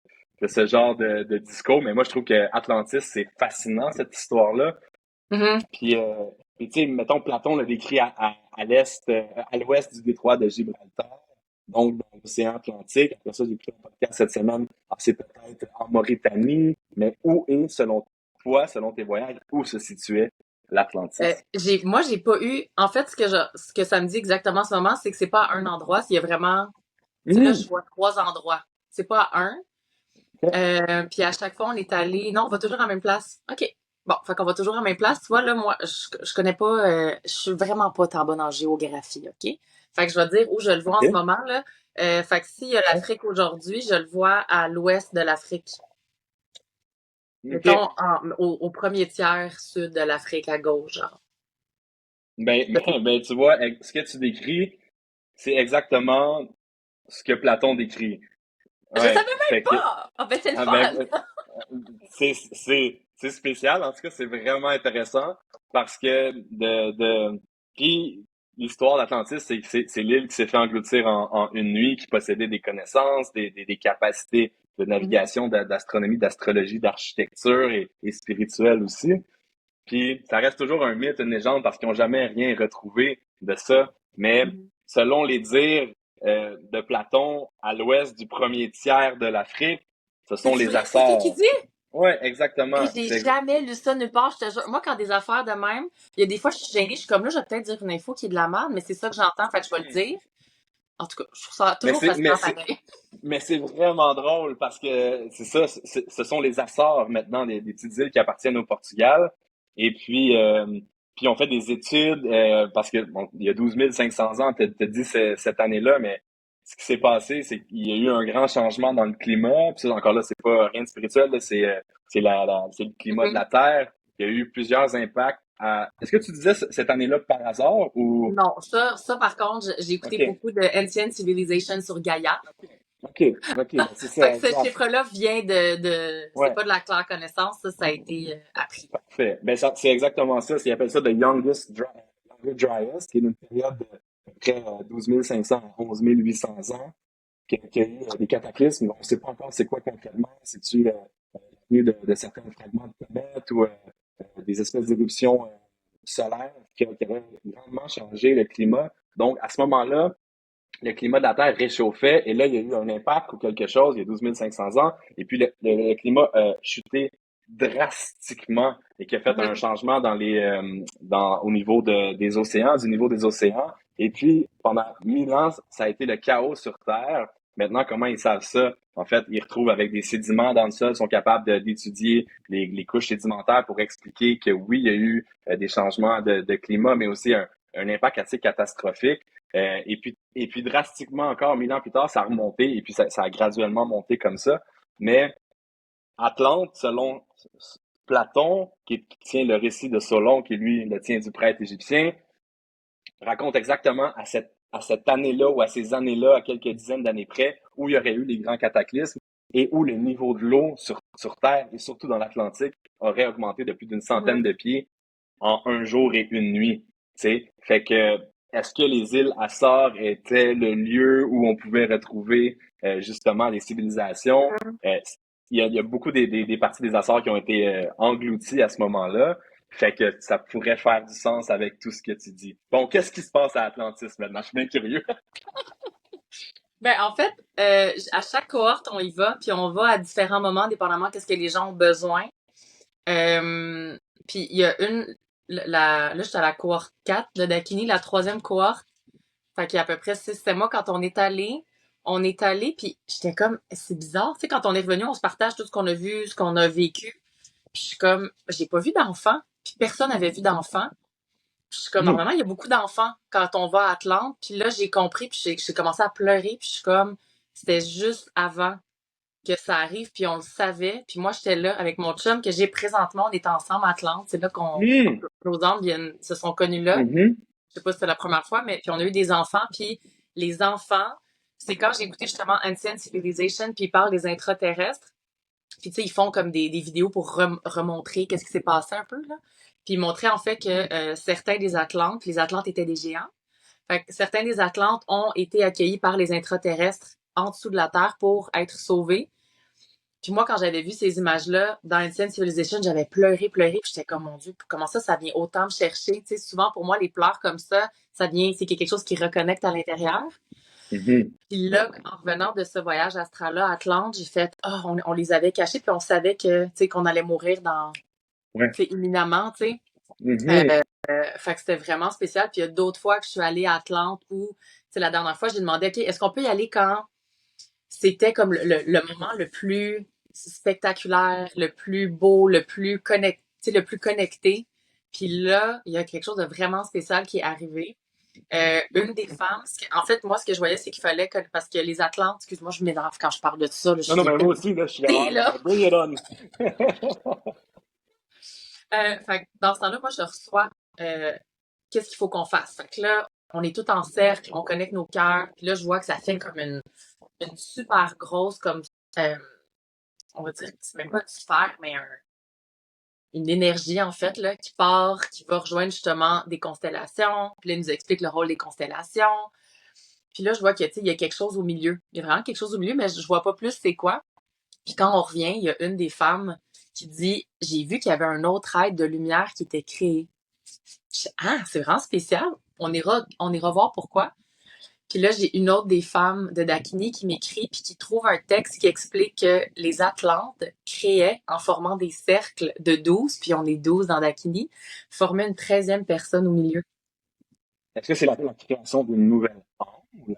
ce genre de discours. Mais moi, je trouve que Atlantis, c'est fascinant, cette histoire-là. Mhm. Puis, puis tu sais, mettons, Platon l'a décrit à l'est, à l'ouest du détroit de Gibraltar, donc dans l'océan Atlantique. Après ça, j'ai écouté un podcast cette semaine. Ah, c'est peut-être en Mauritanie, mais où est, selon toi, selon tes voyages, où se situait l'Atlantis? Moi, j'ai pas eu. En fait, ce que ça me dit exactement en ce moment, c'est que c'est pas un endroit, il y a vraiment. Tu sais, là, je Hmm, vois 3 endroits. C'est pas un. ok, Puis à chaque fois, on est allé. Non, on va toujours à la même place. OK. Bon, fait qu'on va toujours à la même place. Tu vois, là, moi, je connais pas. Je suis vraiment pas tant bonne en géographie, OK? Fait que je vais te dire où je le vois en ce ok, moment, là. Fait que s'il y a l'Afrique aujourd'hui, je le vois à l'ouest de l'Afrique. ok. Mettons, au premier tiers sud de l'Afrique à gauche, genre. Ben, tu vois, ce que tu décris, c'est exactement ce que Platon décrit. Je savais Ouais. même Fait que, pas! Ah ben, c'est le ah ben, fun! c'est spécial. En tout cas, c'est vraiment intéressant parce que puis l'histoire d'Atlantis, c'est l'île qui s'est fait engloutir en une nuit, qui possédait des connaissances, des capacités de Mhm. navigation, d'astronomie, d'astrologie, d'architecture et spirituelle aussi. Puis ça reste toujours un mythe, une légende, parce qu'ils n'ont jamais rien retrouvé de ça. Mais Mhm. selon les dires de Platon, à l'ouest du premier tiers de l'Afrique, ce sont C'est les vrai, c'est ça qu'il Açores. dit? Ouais, Hey, exactement. j'ai jamais lu ça nulle part, je te jure. Moi, quand des affaires de même, il y a des fois, je suis gênée, je suis comme là, je vais peut-être dire une info qui est de la merde, mais c'est ça que j'entends, fait que je vais le dire. En tout cas, je trouve ça Mais toujours c'est, mais fascinant c'est, pareil. mais c'est vraiment drôle parce que c'est ça, ce sont les Açores maintenant, des petites îles qui appartiennent au Portugal. Et puis on fait des études parce que bon, il y a 12 500 ans, t'as dit cette année-là, mais ce qui s'est passé, c'est qu'il y a eu un grand changement dans le climat. Puis ça, encore là, c'est pas rien de spirituel, là, c'est le climat de Mhm. la Terre. Il y a eu plusieurs impacts. Est-ce que tu disais cette année-là par hasard ou? Non, ça, par contre, j'ai écouté Ok, beaucoup de Ancient Civilization sur Gaïa. ok, ok, ben c'est Fait ça, que ce exact. chiffre-là vient c'est Ouais. pas de la claire connaissance, ça a été appris. Parfait. Ben, c'est exactement ça. Ils appellent ça the Younger Dryas, qui est une période de à peu près 12 500 à 11 800 ans, qui a eu des cataclysmes. On ne sait pas encore c'est quoi concrètement. C'est-tu venu de certains fragments de comètes ou des espèces d'éruptions solaires qui auraient grandement changé le climat. Donc, à ce moment-là, le climat de la Terre réchauffait et là, il y a eu un impact ou quelque chose il y a 12 500 ans et puis le climat a chuté drastiquement et qui a fait un Mhm. changement au niveau des océans, du niveau des océans. Et puis, pendant 1000 ans, ça a été le chaos sur Terre. Maintenant, comment ils savent ça? En fait, ils retrouvent avec des sédiments dans le sol, sont capables d'étudier les couches sédimentaires pour expliquer que oui, il y a eu des changements de climat, mais aussi un impact assez catastrophique. Et puis drastiquement encore, 1000 ans plus tard, ça a remonté et puis ça a graduellement monté comme ça. Mais Atlante, selon Platon, qui tient le récit de Solon, qui lui le tient du prêtre égyptien, raconte exactement à cette année-là ou à ces années-là, à quelques dizaines d'années près, où il y aurait eu les grands cataclysmes et où le niveau de l'eau sur Terre et surtout dans l'Atlantique aurait augmenté de plus d'une centaine Mhm. de pieds en un jour et une nuit. T'sais. Fait que est-ce que les îles Açores étaient le lieu où on pouvait retrouver justement les civilisations? Il y a beaucoup des parties des Açores qui ont été englouties à ce moment-là. Fait que ça pourrait faire du sens avec tout ce que tu dis. Bon, qu'est-ce qui se passe à Atlantis maintenant? Je suis bien curieux. Ben, en fait, à chaque cohorte, on y va, puis on va à différents moments, dépendamment de ce que les gens ont besoin. Euh, Puis il y a là, j'étais à la cohorte 4 de Dakini, la troisième cohorte. Fait qu'il y a à peu près 6 mois quand on est allé, puis j'étais comme, c'est bizarre, tu sais, quand on est revenu, on se partage tout ce qu'on a vu, ce qu'on a vécu. Puis je suis comme, j'ai pas vu d'enfants, puis personne n'avait vu d'enfants. Puis je suis comme, Hmm. normalement, il y a beaucoup d'enfants quand on va à Atlante. Puis là, j'ai compris, puis j'ai commencé à pleurer, puis je suis comme, c'était juste avant que ça arrive, puis on le savait. Puis moi, j'étais là avec mon chum que j'ai présentement, on est ensemble à Atlante. C'est là qu'on, Hmm. nos âmes se sont connus là. Mhm. Je sais pas si c'est la première fois, mais puis on a eu des enfants, puis les enfants, c'est quand j'ai écouté justement Ancient Civilization, puis ils parlent des intraterrestres, puis tu sais, ils font comme des vidéos pour remontrer qu'est-ce qui s'est passé un peu, là. Puis ils montraient en fait que certains des Atlantes, les Atlantes étaient des géants, fait que certains des Atlantes ont été accueillis par les intraterrestres en dessous de la Terre pour être sauvés. Puis moi, quand j'avais vu ces images-là dans Ancient Civilization, j'avais pleuré, pleuré, puis j'étais comme, mon Dieu, comment ça vient autant me chercher? Tu sais, souvent, pour moi, les pleurs comme ça vient, c'est quelque chose qui reconnecte à l'intérieur. Mhm. Puis là, en revenant de ce voyage astral-là à Atlante, j'ai fait, on les avait cachés, puis on savait que, tu sais, qu'on allait mourir Ouais. tu sais, imminemment, tu sais. Mhm. Fait que c'était vraiment spécial. Puis il y a d'autres fois que je suis allée à Atlante où, tu sais, la dernière fois, j'ai demandé, OK, est-ce qu'on peut y aller quand c'était comme le moment le plus spectaculaire, le plus beau, le plus connecté. Puis là, il y a quelque chose de vraiment spécial qui est arrivé. Une des femmes, en fait, moi, ce que je voyais, c'est qu'il fallait que, parce que les Atlantes, excuse-moi, je m'énerve quand je parle de ça, là, je Non, non, suis mais moi aussi, là, je suis comme, excitée, ah, là. ben, bring it on. Fait que dans ce temps-là, moi, je reçois euh, qu'est-ce qu'il faut qu'on fasse. Fait que là, on est tout en cercle, on connecte nos cœurs, puis là, je vois que ça fait comme une super grosse, comme, euh, on va dire, c'est même pas une sphère, mais une énergie, en fait, là, qui part, qui va rejoindre justement des constellations. Puis là, il nous explique le rôle des constellations. Puis là, je vois que, tu sais, il y a quelque chose au milieu. Il y a vraiment quelque chose au milieu, mais je vois pas plus c'est quoi. Puis quand on revient, il y a une des femmes qui dit, j'ai vu qu'il y avait un autre être de lumière qui était créé. Ah, c'est vraiment spécial. On ira voir pourquoi. Puis là, j'ai une autre des femmes de Dakini qui m'écrit puis qui trouve un texte qui explique que les Atlantes créaient en formant des cercles de 12, puis on est 12 dans Dakini, formaient une 13e personne au milieu. Est-ce que c'est la création d'une nouvelle âme?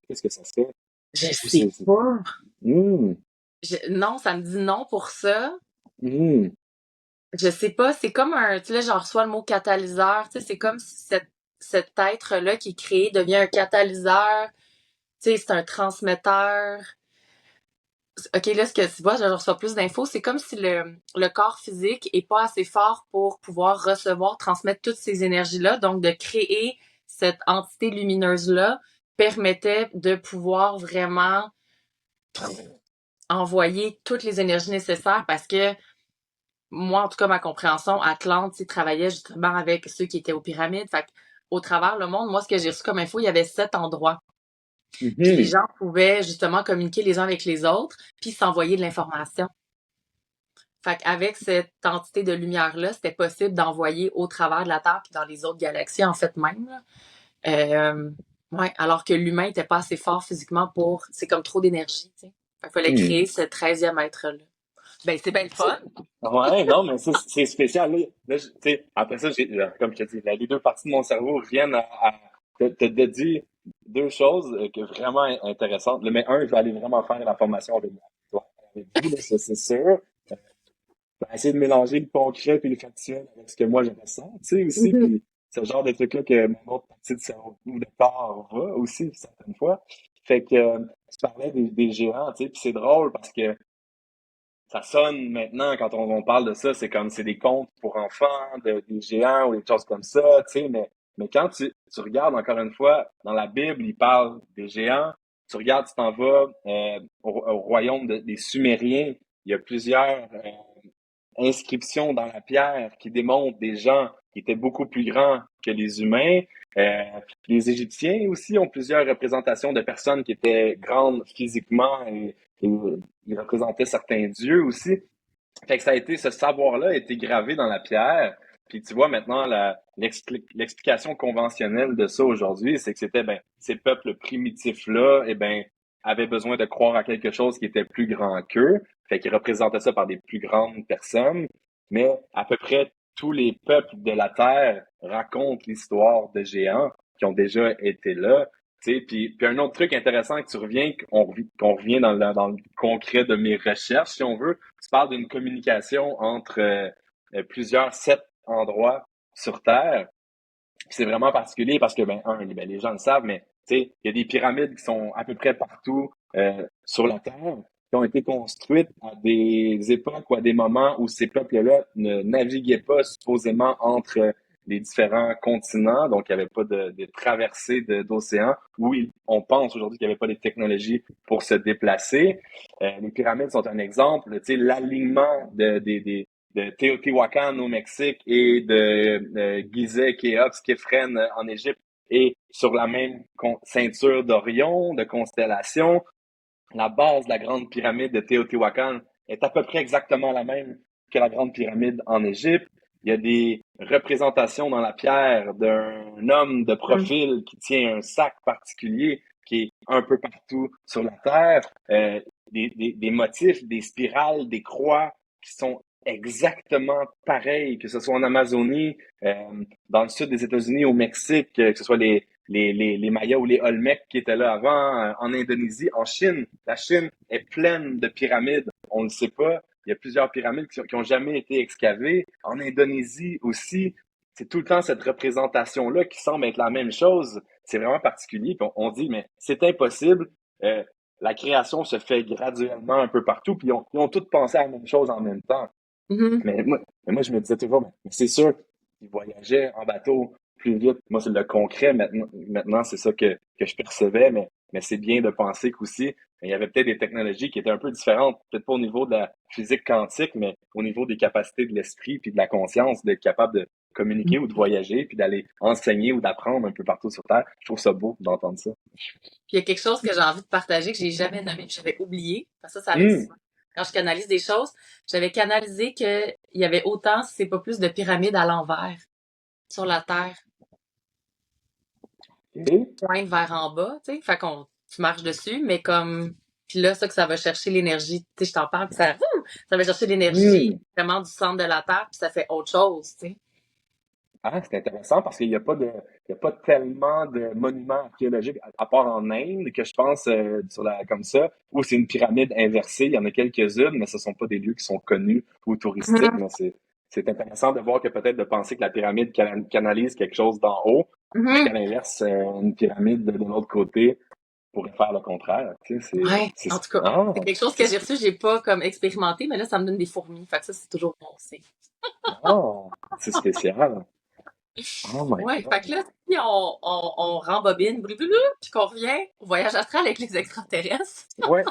Qu'est-ce que ça fait? Je Ou sais pas. Hmm, Non, ça me dit non pour ça. hmm. Je sais pas, c'est comme un, tu sais, là, j'en reçois le mot catalyseur, tu sais, c'est comme si cet être-là qui est créé devient un catalyseur, tu sais, c'est un transmetteur. OK, là, ce que tu vois, je reçois plus d'infos. C'est comme si le corps physique est pas assez fort pour pouvoir recevoir, transmettre toutes ces énergies-là. Donc, de créer cette entité lumineuse-là permettait de pouvoir vraiment envoyer toutes les énergies nécessaires parce que moi, en tout cas, ma compréhension, Atlante, tu sais, travaillait justement avec ceux qui étaient aux pyramides. Fait au travers le monde, moi, ce que j'ai reçu comme info, il y avait 7 endroits. Puis les Mhm. gens pouvaient justement communiquer les uns avec les autres, puis s'envoyer de l'information. Fait qu'avec cette entité de lumière-là, c'était possible d'envoyer au travers de la Terre puis dans les autres galaxies, en fait, même. Là. Euh, ouais, alors que l'humain était pas assez fort physiquement pour... C'est comme trop d'énergie, tu sais. Fait qu'il fallait Hmm. créer ce 13e être-là. Ben, c'est bien le fun. Ouais, non, mais ça, c'est spécial. Là, tu sais, après ça, comme je te dis, les deux parties de mon cerveau viennent te dire deux choses que vraiment intéressantes. Mais un, je vais aller vraiment faire la formation avec toi, avec vous, là, ça, c'est sûr. Je vais essayer de mélanger le concret et le factuel avec ce que moi je ressens, tu sais, aussi. Mhm. Puis c'est le genre de truc-là que mon autre partie de cerveau de corps va aussi, certaines fois. Fait que tu parlais des géants, tu sais, puis c'est drôle parce que ça sonne maintenant, quand on parle de ça, c'est comme c'est des contes pour enfants, des géants ou des choses comme ça, tu sais, mais quand tu regardes encore une fois, dans la Bible, il parle des géants, tu regardes, tu t'en vas au royaume des Sumériens, il y a plusieurs inscriptions dans la pierre qui démontrent des gens qui étaient beaucoup plus grands que les humains. Euh, les Égyptiens aussi ont plusieurs représentations de personnes qui étaient grandes physiquement et ils représentaient certains dieux aussi. Fait que ça a été, ce savoir-là a été gravé dans la pierre. Puis tu vois maintenant l'explication conventionnelle de ça aujourd'hui, c'est que c'était ben ces peuples primitifs-là, eh ben avaient besoin de croire à quelque chose qui était plus grand qu'eux. Fait qu'ils représentaient ça par des plus grandes personnes. Mais à peu près tous les peuples de la Terre racontent l'histoire de géants qui ont déjà été là. Tu sais, puis un autre truc intéressant que tu reviens, qu'on revient dans le concret de mes recherches, si on veut, tu parles d'une communication entre plusieurs 7 endroits sur Terre. C'est vraiment particulier parce que, les gens le savent, mais tu sais, il y a des pyramides qui sont à peu près partout sur la Terre, qui ont été construites à des époques ou à des moments où ces peuples-là ne naviguaient pas supposément entre les différents continents, donc il n'y avait pas de traversée d'océan, où on pense aujourd'hui qu'il n'y avait pas les technologies pour se déplacer. Les pyramides sont un exemple, tu sais, l'alignement de Teotihuacan au Mexique et de Gizeh, Khéops, Képhren en Égypte et sur la même ceinture d'Orion, de constellation. La base de la grande pyramide de Teotihuacan est à peu près exactement la même que la grande pyramide en Égypte. Il y a des représentations dans la pierre d'un homme de profil qui tient un sac particulier qui est un peu partout sur la terre, des motifs, des spirales, des croix qui sont exactement pareil, que ce soit en Amazonie, dans le sud des États-Unis, au Mexique, que ce soit les Mayas ou les Olmecs qui étaient là avant, en Indonésie, en Chine. La Chine est pleine de pyramides. On ne le sait pas. Il y a plusieurs pyramides qui ont jamais été excavées. En Indonésie aussi, c'est tout le temps cette représentation-là qui semble être la même chose. C'est vraiment particulier. Puis on dit, mais c'est impossible. Euh, la création se fait graduellement un peu partout, puis ils ont tous pensé à la même chose en même temps. Mhm. Mais moi, je me disais toujours, mais c'est sûr qu'ils voyageaient en bateau plus vite. Moi, c'est le concret maintenant c'est ça que je percevais, mais c'est bien de penser qu'aussi, il y avait peut-être des technologies qui étaient un peu différentes, peut-être pas au niveau de la physique quantique, mais au niveau des capacités de l'esprit puis de la conscience, d'être capable de communiquer ou de voyager, puis d'aller enseigner ou d'apprendre un peu partout sur Terre. Je trouve ça beau d'entendre ça. Puis il y a quelque chose que j'ai envie de partager que j'ai jamais nommé, que j'avais oublié. Parce que ça arrive Hum, souvent. Quand je canalise des choses, j'avais canalisé qu'il y avait autant, si c'est pas plus, de pyramides à l'envers sur la Terre, ok. pointe vers en bas, tu sais. Fait qu'on tu marches dessus, mais comme puis là, ça que ça va chercher l'énergie, tu sais, je t'en parle, puis ça va chercher l'énergie Hum. vraiment du centre de la Terre, puis ça fait autre chose, tu sais. Ah, c'est intéressant parce qu'il n'y a pas il y a pas tellement de monuments archéologiques à part en Inde que je pense comme ça, où c'est une pyramide inversée. Il y en a quelques-unes, mais ce sont pas des lieux qui sont connus ou touristiques. Mhm. Mais c'est intéressant de voir que peut-être de penser que la pyramide canalise quelque chose d'en haut, puis qu'à Mhm. l'inverse, une pyramide de l'autre côté pourrait faire le contraire. Tu sais, Ouais, en tout cas, ah, c'est quelque chose que j'ai reçu, j'ai pas comme expérimenté, mais là, ça me donne des fourmis. Fait que ça, c'est toujours bon, c'est. c'est spécial. Oh my Ouais, fait que God. là, si on rembobine, blablabla, puis qu'on revient au voyage astral avec les extraterrestres, Ouais,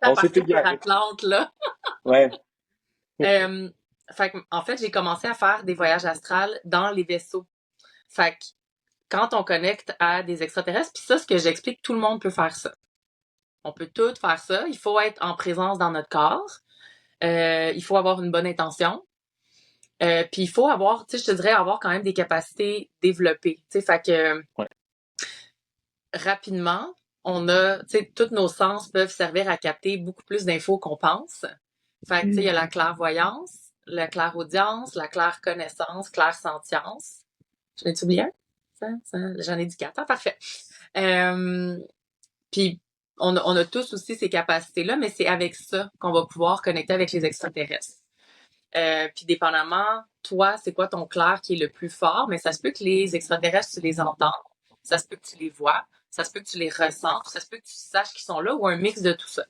à on s'est partir sur égaré. Atlante, là. Ouais. Euh, fait que, en fait, j'ai commencé à faire des voyages astrales dans les vaisseaux. Fait que quand on connecte à des extraterrestres, puis ça, ce que j'explique, tout le monde peut faire ça. On peut tout faire ça. Il faut être en présence dans notre corps. Il faut avoir une bonne intention. Puis il faut avoir, tu sais, je te dirais, avoir quand même des capacités développées. Tu sais, fait que Ouais. rapidement, on a, tu sais, tous nos sens peuvent servir à capter beaucoup plus d'infos qu'on pense. Fait que, tu sais, il y a la clairvoyance, la clairaudience, la clairconnaissance, clairsentience. J'en ai oublié un? J'en ai dit quatre. Ah, parfait. Euh, Puis on a tous aussi ces capacités-là, mais c'est avec ça qu'on va pouvoir connecter avec les extraterrestres. Puis dépendamment, toi, c'est quoi ton clair qui est le plus fort, mais ça se peut que les extraterrestres, tu les entends, ça se peut que tu les vois, ça se peut que tu les ressens, ça se peut que tu saches qu'ils sont là ou un mix de tout ça.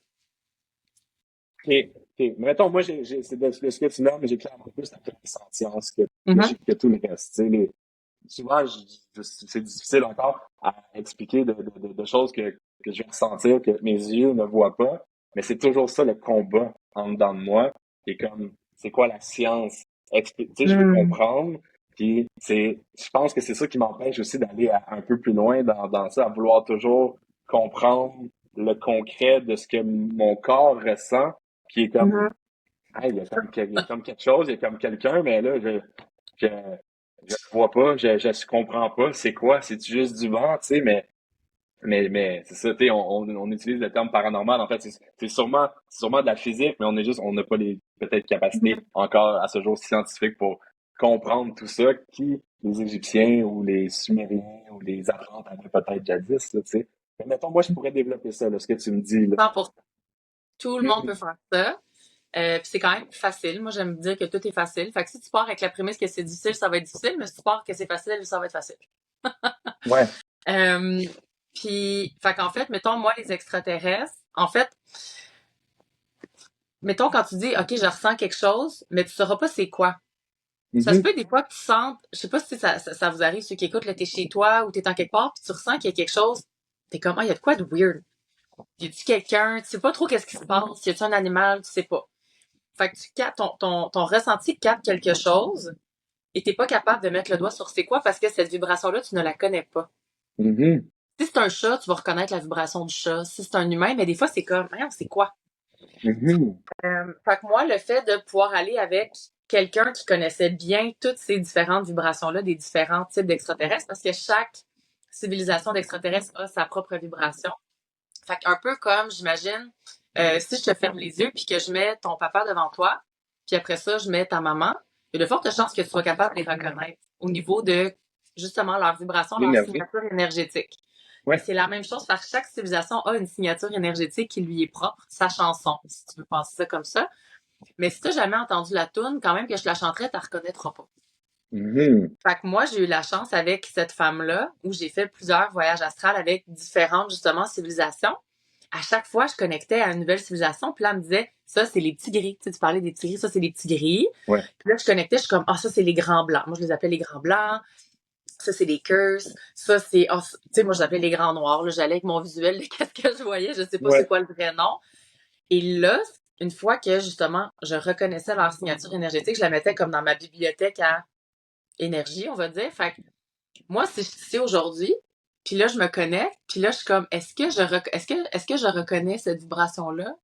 OK, OK. Mais mettons, moi, c'est de ce que tu nommes, mais j'ai clairement plus la sentience Mhm. que tout le reste. Tu sais, souvent, c'est difficile encore à expliquer de choses que je vais ressentir, que mes yeux ne voient pas. Mais c'est toujours ça le combat en dedans de moi. Et comme, c'est quoi la science? Tu sais, je veux Hmm. comprendre. Puis, je pense que c'est ça qui m'empêche aussi d'aller un peu plus loin dans ça, à vouloir toujours comprendre le concret de ce que mon corps ressent qui est comme, Mhm. hey, il y a comme quelque chose, il y a comme quelqu'un, mais là, je, je le vois pas, je comprends pas, c'est quoi, c'est juste du vent, tu sais, mais c'est ça, tu sais, on utilise le terme paranormal, en fait, c'est sûrement de la physique, mais on n'a pas les, peut-être, capacités encore à ce jour scientifiques pour comprendre tout ça, qui les Égyptiens ou les Sumériens ou les Atlantes avaient peut-être jadis, là, tu sais. Mais mettons, moi, je pourrais développer ça, là, ce que tu me dis, là. 100%. Tout le monde peut Mhm. faire ça. Puis c'est quand même facile. Moi, j'aime dire que tout est facile. Fait que si tu pars avec la prémisse que c'est difficile, ça va être difficile, mais si tu pars que c'est facile, ça va être facile. Ouais. Euh, Puis, fait qu'en fait, mettons, moi, les extraterrestres, en fait, mettons, quand tu dis, OK, je ressens quelque chose, mais tu sauras pas c'est quoi. Ça se Mhm. peut des fois que tu sentes, je sais pas si ça vous arrive, ceux qui écoutent, là, t'es chez toi ou t'es en quelque part, puis tu ressens qu'il y a quelque chose, t'es comme, ah, il y a de quoi de weird. Y a-tu quelqu'un, tu sais pas trop qu'est-ce qui se passe, y a-tu un animal, tu sais pas. Fait que tu captes, ton ressenti capte quelque chose et t'es pas capable de mettre le doigt sur c'est quoi parce que cette vibration-là, tu ne la connais pas. Mhm. Si c'est un chat, tu vas reconnaître la vibration du chat. Si c'est un humain, mais des fois, c'est comme, ah, c'est quoi? Mhm. Fait que moi, le fait de pouvoir aller avec quelqu'un qui connaissait bien toutes ces différentes vibrations-là, des différents types d'extraterrestres, parce que chaque civilisation d'extraterrestres a sa propre vibration. Fait qu'un peu comme, j'imagine, Si je te ferme les yeux puis que je mets ton papa devant toi, puis après ça, je mets ta maman, il y a de fortes chances que tu sois capable de les reconnaître au niveau de, justement, leur vibration, leur L'énergie. signature énergétique. Et Ouais. c'est la même chose, par chaque civilisation a une signature énergétique qui lui est propre, sa chanson, si tu veux penser ça comme ça. Mais si tu n'as jamais entendu la toune, quand même que je la chanterais, tu la reconnaîtras pas. Mhm. Fait que moi, j'ai eu la chance avec cette femme-là, où j'ai fait plusieurs voyages astrales avec différentes, justement, civilisations. À chaque fois, je connectais à une nouvelle civilisation, puis là, elle me disait, ça, c'est les petits gris. Tu sais, tu parlais des petits gris, ça, c'est les petits gris. Ouais. Puis là, je connectais, je suis comme, ah, ça, c'est les grands blancs. Moi, je les appelais les grands blancs. Ça, c'est les curses. Ça, c'est, oh, tu sais, moi, je l'appelais les grands noirs. Là, j'allais avec mon visuel de qu'est-ce que je voyais. Je sais pas c'est Ouais. quoi le vrai nom. Et là, une fois que, justement, je reconnaissais leur signature énergétique, je la mettais comme dans ma bibliothèque à énergie, on va dire. Fait que moi, c'est aujourd'hui, puis là, je me connecte, puis là, je suis comme, est-ce que je reconnais cette vibration-là?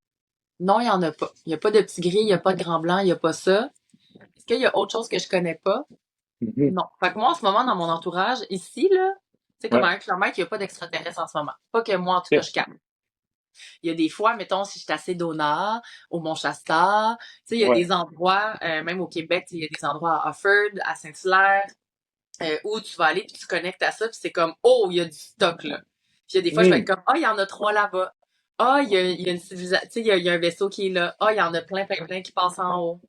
Non, il n'y en a pas. Il n'y a pas de petit gris, il n'y a pas de grand blanc, il n'y a pas ça. Est-ce qu'il y a autre chose que je connais pas? Mhm. Non. Fait que moi, en ce moment, dans mon entourage, ici, là, c'est comme Ouais. à 1 kilomètre, il n'y a pas d'extraterrestres en ce moment. Pas que moi, en tout cas, Ok. je capte. Il y a des fois, mettons, si je suis à Sedona, au Mont-Shasta, tu sais, il y a Ouais. des endroits, même au Québec, il y a des endroits à Offord, à Saint-Hilaire, où tu vas aller, puis tu connectes à ça, puis c'est comme, oh, il y a du stock, là. Puis il y a des fois, je vais être Mhm. comme, ah, il y en a 3 là-bas. Ah, il y a une civilisation, tu sais, il y a un vaisseau qui est là. Ah, il y en a plein, plein, plein qui passent en haut.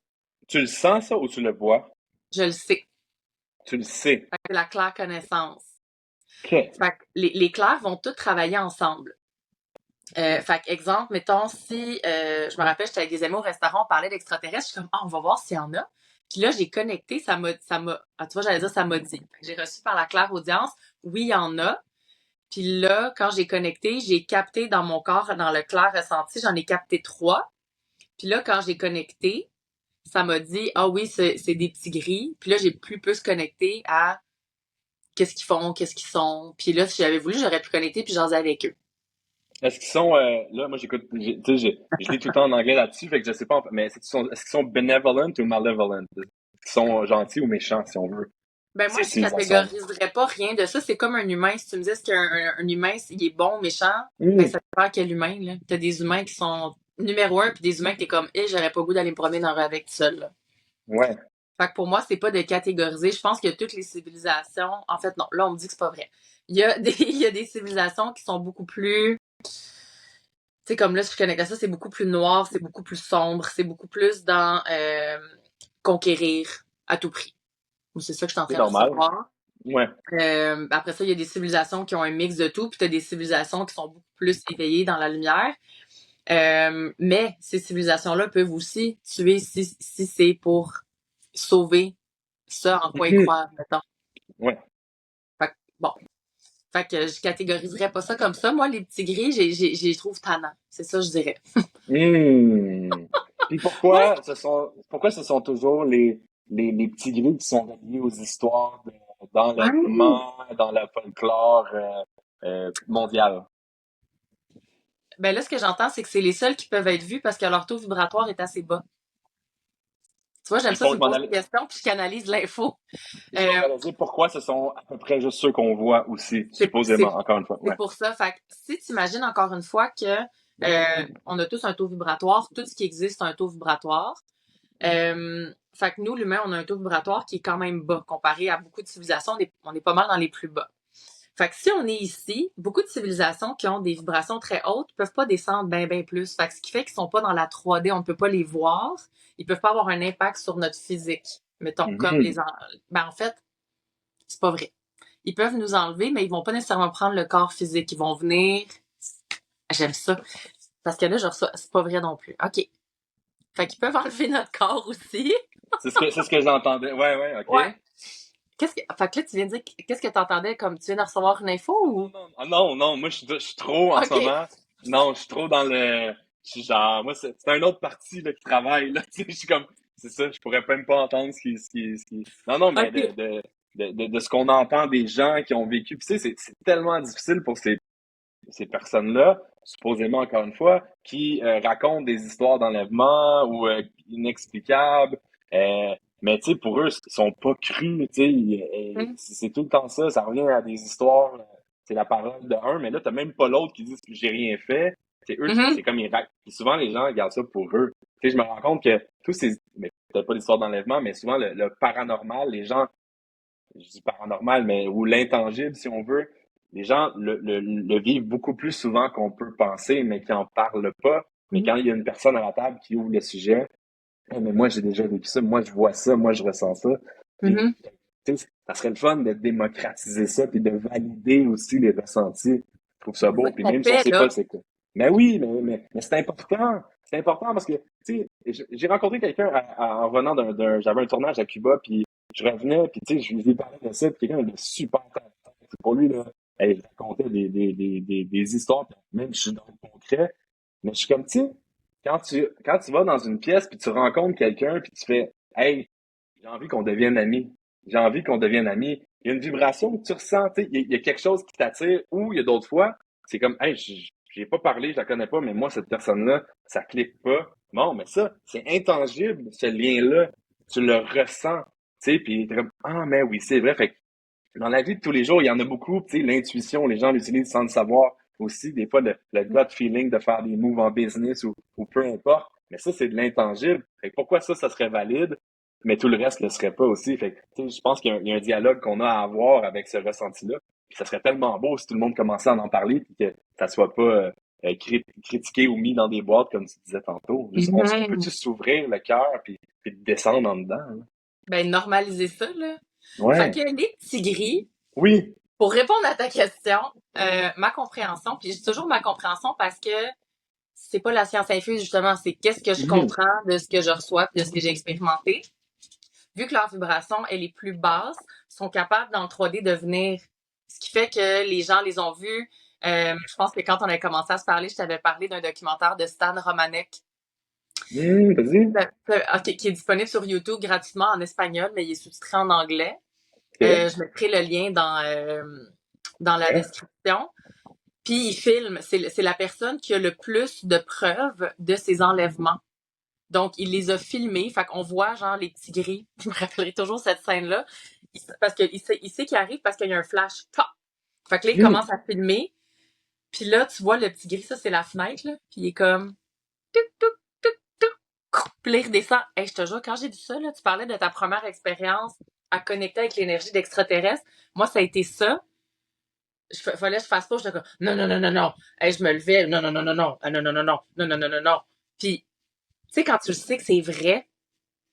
Tu le sens, ça, ou tu le vois? Je le sais. Tu le sais. Fait que c'est la claire connaissance. OK. Fait que les clairs vont tous travailler ensemble. Fait que, exemple, mettons, si je me rappelle, j'étais avec des amis au restaurant, on parlait d'extraterrestres, je suis comme, ah, on va voir s'il y en a. Puis là, j'ai connecté, tu vois, j'allais dire, ça m'a dit. J'ai reçu par la claire audience, oui, il y en a. Puis là, quand j'ai connecté, j'ai capté dans mon corps, dans le clair ressenti, j'en ai capté 3. Puis là, quand j'ai connecté, ça m'a dit, ah oui, c'est des petits gris. Puis là, j'ai plus connecté à qu'est-ce qu'ils font, qu'est-ce qu'ils sont. Puis là, si j'avais voulu, j'aurais pu connecter puis jaser avec eux. Est-ce qu'ils sont, là, moi, j'écoute, tu sais, je lis tout le temps en anglais là-dessus, fait que je sais pas, mais est-ce qu'ils sont benevolent ou malevolent? Est-ce qu'ils sont gentils ou méchants, si on veut, Ben moi, ces je civilisations? catégoriserais pas rien de ça. C'est comme un humain. Si tu me dis qu'un humain, il est bon ou méchant, ben Hmm. ça dépend quel humain, là. T'as des humains qui sont numéro 1, puis des humains qui t'es comme, j'aurais pas le goût d'aller me promener dans avec tout seul, là. Ouais. Fait que pour moi, c'est pas de catégoriser. Je pense que toutes les civilisations, en fait, non, là, on me dit que c'est pas vrai. Il y a des, il y a des civilisations qui sont beaucoup plus, tu sais, comme là, si je connecte à ça, c'est beaucoup plus noir, c'est beaucoup plus sombre, c'est beaucoup plus dans conquérir à tout prix. C'est ça que je suis en C'est train de normal. recevoir. Ouais. Après ça, il y a des civilisations qui ont un mix de tout, puis t'as des civilisations qui sont beaucoup plus éveillées dans la lumière. Mais ces civilisations-là peuvent aussi tuer si c'est pour sauver ça en quoi ils Mhm. croient, mettons. Ouais. Fait que, bon. Fait que je catégoriserais pas ça comme ça. Moi, les petits gris, j'ai trouve tannant. C'est ça, je dirais. Hmm. Puis Ouais. pourquoi ce sont toujours les petits gris qui sont reliés aux histoires Ah. d'enlèvement, dans la folklore mondiale? Ben là, ce que j'entends, c'est que c'est les seuls qui peuvent être vus parce que leur taux vibratoire est assez bas. Tu vois, j'aime ça, Justement, tu me poses des questions, puis je canalise l'info. je m'en Euh, allais dire pourquoi ce sont à peu près juste ceux qu'on voit aussi, c'est, c'est, supposément, encore une fois. c'est Ouais. pour ça. Fait que si tu imagines encore une fois que on a tous un taux vibratoire, tout ce qui existe a un taux vibratoire. Fait que nous, l'humain, on a un taux vibratoire qui est quand même bas comparé à beaucoup de civilisations. On est pas mal dans les plus bas. Fait que si on est ici, beaucoup de civilisations qui ont des vibrations très hautes peuvent pas descendre bien plus. Fait que ce qui fait qu'ils sont pas dans la 3D, on ne peut pas les voir. Ils peuvent pas avoir un impact sur notre physique. Mettons, comme Mhm. ben en fait, c'est pas vrai. Ils peuvent nous enlever, mais ils vont pas nécessairement prendre le corps physique. Ils vont venir. J'aime ça. Parce que là, je reçois. C'est pas vrai non plus. OK. Fait qu'ils peuvent enlever notre corps aussi. C'est ce que j'entendais. Ouais, ouais, Ouais. ok. Fait que là, tu viens de dire, qu'est-ce que t'entendais comme tu viens de recevoir une info Ah non, ou? non, ah non, non, moi je suis trop en ce OK. moment. Non, je suis trop dans le. Je suis genre, moi c'est un autre parti là, qui travaille. Là, tu sais, je suis comme, c'est ça, je pourrais même pas entendre ce qui. Non, non, mais OK. de ce qu'on entend des gens qui ont vécu. Puis, tu sais, c'est tellement difficile pour ces personnes-là, supposément encore une fois, qui racontent des histoires d'enlèvement ou inexplicables. Mais tu sais, pour eux, ils sont pas crus. Tu sais, Hum. c'est tout le temps ça. Ça revient à des histoires. C'est la parole de un, mais là, t'as même pas l'autre qui dit que j'ai rien fait. C'est eux, Mhm. c'est comme puis souvent, les gens gardent ça pour eux. Tu sais, je me rends compte que tous ces, mais peut-être pas l'histoire d'enlèvement, mais souvent le paranormal, les gens, je dis paranormal, mais ou l'intangible, si on veut, les gens le vivent beaucoup plus souvent qu'on peut penser, mais qui en parlent pas. Mais Mhm. quand il y a une personne à la table qui ouvre le sujet, eh, mais moi j'ai déjà vécu ça, moi je vois ça, moi je ressens ça. Puis, Mhm. tu sais, ça serait le fun de démocratiser ça, puis de valider aussi les ressentis. Je trouve ça C'est ça beau, que puis ça même si on fait, sait pas là. c'est quoi. Mais oui, mais c'est important. C'est important parce que, tu sais, j'ai rencontré quelqu'un en revenant j'avais un tournage à Cuba, puis je revenais, puis tu sais, je lui ai parlé de ça, puis quelqu'un de super talentueux. Pour lui, là, hey, je racontais des histoires, puis même je suis dans le concret, mais je suis comme, tu sais, quand tu vas dans une pièce, puis tu rencontres quelqu'un, puis tu fais, hey, j'ai envie qu'on devienne amis. J'ai envie qu'on devienne amis. Il y a une vibration que tu ressens, tu sais, il y a quelque chose qui t'attire, ou il y a d'autres fois, c'est comme, hey, j'ai pas parlé, je la connais pas, mais moi, cette personne-là, ça clique pas. Bon, mais ça, c'est intangible, ce lien-là. Tu le ressens, tu sais, puis t'es comme, ah, mais oui, c'est vrai. Fait que dans la vie de tous les jours, il y en a beaucoup, tu sais, l'intuition, les gens l'utilisent sans le savoir aussi, des fois, le gut feeling de faire des moves en business ou peu importe. Mais ça, c'est de l'intangible. Fait que pourquoi ça serait valide, mais tout le reste le serait pas aussi. Fait que, tu sais, je pense qu'il y a un dialogue qu'on a à avoir avec ce ressenti-là. Puis ça serait tellement beau si tout le monde commençait à en parler puis que ça soit pas critiqué ou mis dans des boîtes, comme tu disais tantôt. Juste, on peut-tu Mhm. s'ouvrir le cœur puis descendre en dedans, là? Ben, normaliser ça, là. Fait Ouais. que les petits gris, Oui. pour répondre à ta question, ma compréhension, puis j'ai toujours ma compréhension parce que c'est pas la science infuse, justement, c'est qu'est-ce que je Mhm. comprends de ce que je reçois de ce que j'ai expérimenté. Vu que leur vibration, elle est plus basse, sont capables dans le 3D de venir. Ce qui fait que les gens les ont vus. Je pense que quand on a commencé à se parler, je t'avais parlé d'un documentaire de Stan Romanek Vas-y. qui est disponible sur YouTube gratuitement en espagnol, mais il est sous-titré en anglais. OK. Je mettrai le lien dans la Ouais. description. Puis il filme, c'est la personne qui a le plus de preuves de ces enlèvements. Donc, il les a filmés. Fait qu'on voit, genre, les petits gris. Je me rappellerai toujours cette scène-là. Parce qu'il sait qu'il arrive parce qu'il y a un flash. Pop! Fait que là, il Mhm. commence à filmer. Puis là, tu vois le petit gris, ça, c'est la fenêtre, là. Puis il est comme... Touc, touc, touc, touc. Puis là, il redescend. Hey, je te jure, quand j'ai vu ça, là, tu parlais de ta première expérience à connecter avec l'énergie d'extraterrestre. Moi, ça a été ça. Fallait que je fasse pas. J'étais comme, non, non, non, non, non. Hey, je me levais. Non, non, non, non, non. Ah, non, non, non, non. Non, non, non, non, non. Puis, tu sais, quand tu le sais que c'est vrai,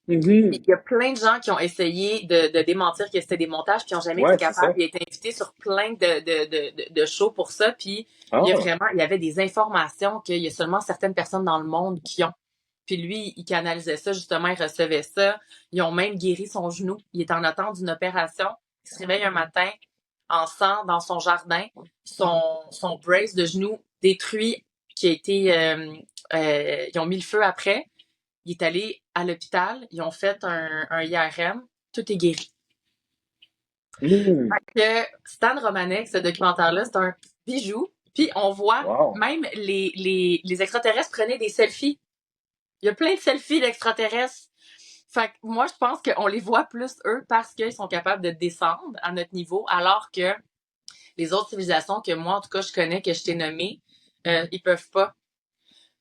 il Mhm. y a plein de gens qui ont essayé de démentir que c'était des montages, puis qui n'ont jamais été Ouais, c'est capables. ça. Il a été invité sur plein de shows pour ça, puis Ah. il y avait des informations qu'il y a seulement certaines personnes dans le monde qui ont. Puis lui, il canalisait ça, justement, il recevait ça. Ils ont même guéri son genou. Il est en attente d'une opération. Il se réveille un matin en sang dans son jardin. Son brace de genou détruit, qui a été... ils ont mis le feu après. Il est allé à l'hôpital, ils ont fait un IRM, tout est guéri. Mhm. Fait que Stan Romanek, ce documentaire-là, c'est un bijou. Puis on voit Wow. même les extraterrestres prenaient des selfies. Il y a plein de selfies d'extraterrestres. Fait que moi, je pense qu'on les voit plus, eux, parce qu'ils sont capables de descendre à notre niveau, alors que les autres civilisations que moi, en tout cas, je connais, que je t'ai nommées, ils peuvent pas.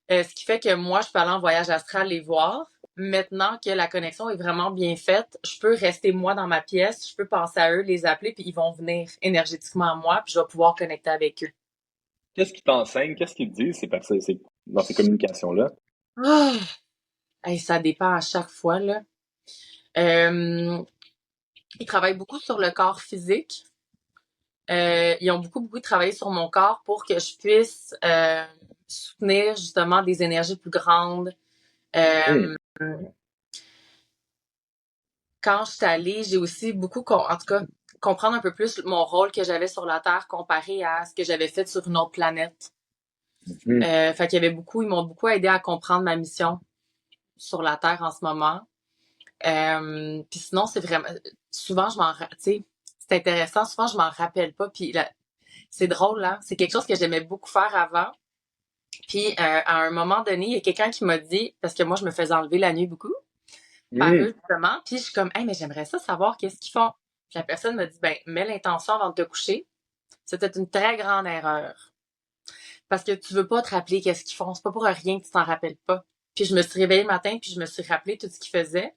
Ce qui fait que moi, je peux aller en voyage astral les voir. Maintenant que la connexion est vraiment bien faite, je peux rester moi dans ma pièce, je peux penser à eux, les appeler, puis ils vont venir énergétiquement à moi, puis je vais pouvoir connecter avec eux. Qu'est-ce qu'ils t'enseignent? Qu'est-ce qu'ils te disent dans ces communications-là? Ah! Hey, ça dépend à chaque fois, là. Euh, ils travaillent beaucoup sur le corps physique. Ils ont beaucoup, beaucoup travaillé sur mon corps pour que je puisse soutenir justement des énergies plus grandes. Mhm. Euh, Quand je suis allée, j'ai aussi beaucoup, en tout cas, comprendre un peu plus mon rôle que j'avais sur la Terre comparé à ce que j'avais fait sur une autre planète. Mhm. Fait qu'il y avait beaucoup, ils m'ont beaucoup aidé à comprendre ma mission sur la Terre en ce moment. Puis sinon, c'est vraiment, souvent je m'en, tu sais, c'est intéressant, souvent je m'en rappelle pas. Puis c'est drôle là, c'est quelque chose que j'aimais beaucoup faire avant. Puis à un moment donné, il y a quelqu'un qui m'a dit, parce que moi je me faisais enlever la nuit beaucoup par eux Mhm. justement, puis je suis comme, hey, mais j'aimerais ça savoir qu'est-ce qu'ils font. Puis la personne m'a dit, ben, mets l'intention avant de te coucher. C'était une très grande erreur. Parce que tu veux pas te rappeler qu'est-ce qu'ils font. C'est pas pour rien que tu t'en rappelles pas. Puis je me suis réveillée le matin, puis je me suis rappelé tout ce qu'ils faisaient.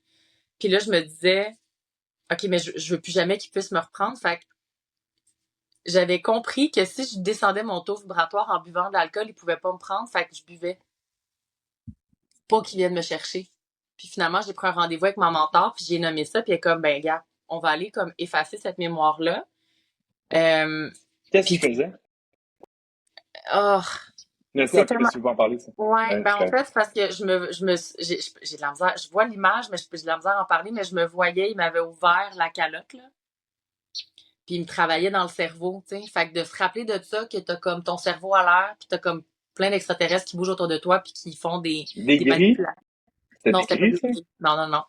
Puis là, je me disais, OK, mais je veux plus jamais qu'ils puissent me reprendre. Fait que j'avais compris que si je descendais mon taux vibratoire en buvant de l'alcool, ils pouvaient pas me prendre. Fait que je buvais. Pas qu'ils viennent me chercher. Puis finalement, j'ai pris un rendez-vous avec ma mentor, puis j'ai nommé ça, puis elle est comme, ben, gars, on va aller comme effacer cette mémoire-là. Euh, Qu'est-ce qu'il puis, faisait? oh, Est-ce que, c'est ok, tellement. si tu veux pas en parler, ça? Ouais, Ouais, ben c'est en correct. fait, c'est parce que j'ai de la misère, je vois l'image, mais j'ai de la misère à en parler, mais je me voyais, il m'avait ouvert la calotte, là, puis il me travaillait dans le cerveau, tu sais. Fait que de se rappeler de ça, que t'as comme ton cerveau à l'air, puis t'as comme plein d'extraterrestres qui bougent autour de toi, puis qui font Des des gris? manipulations. C'était Non, des c'était pas gris, des ça? gris. Non, non, non.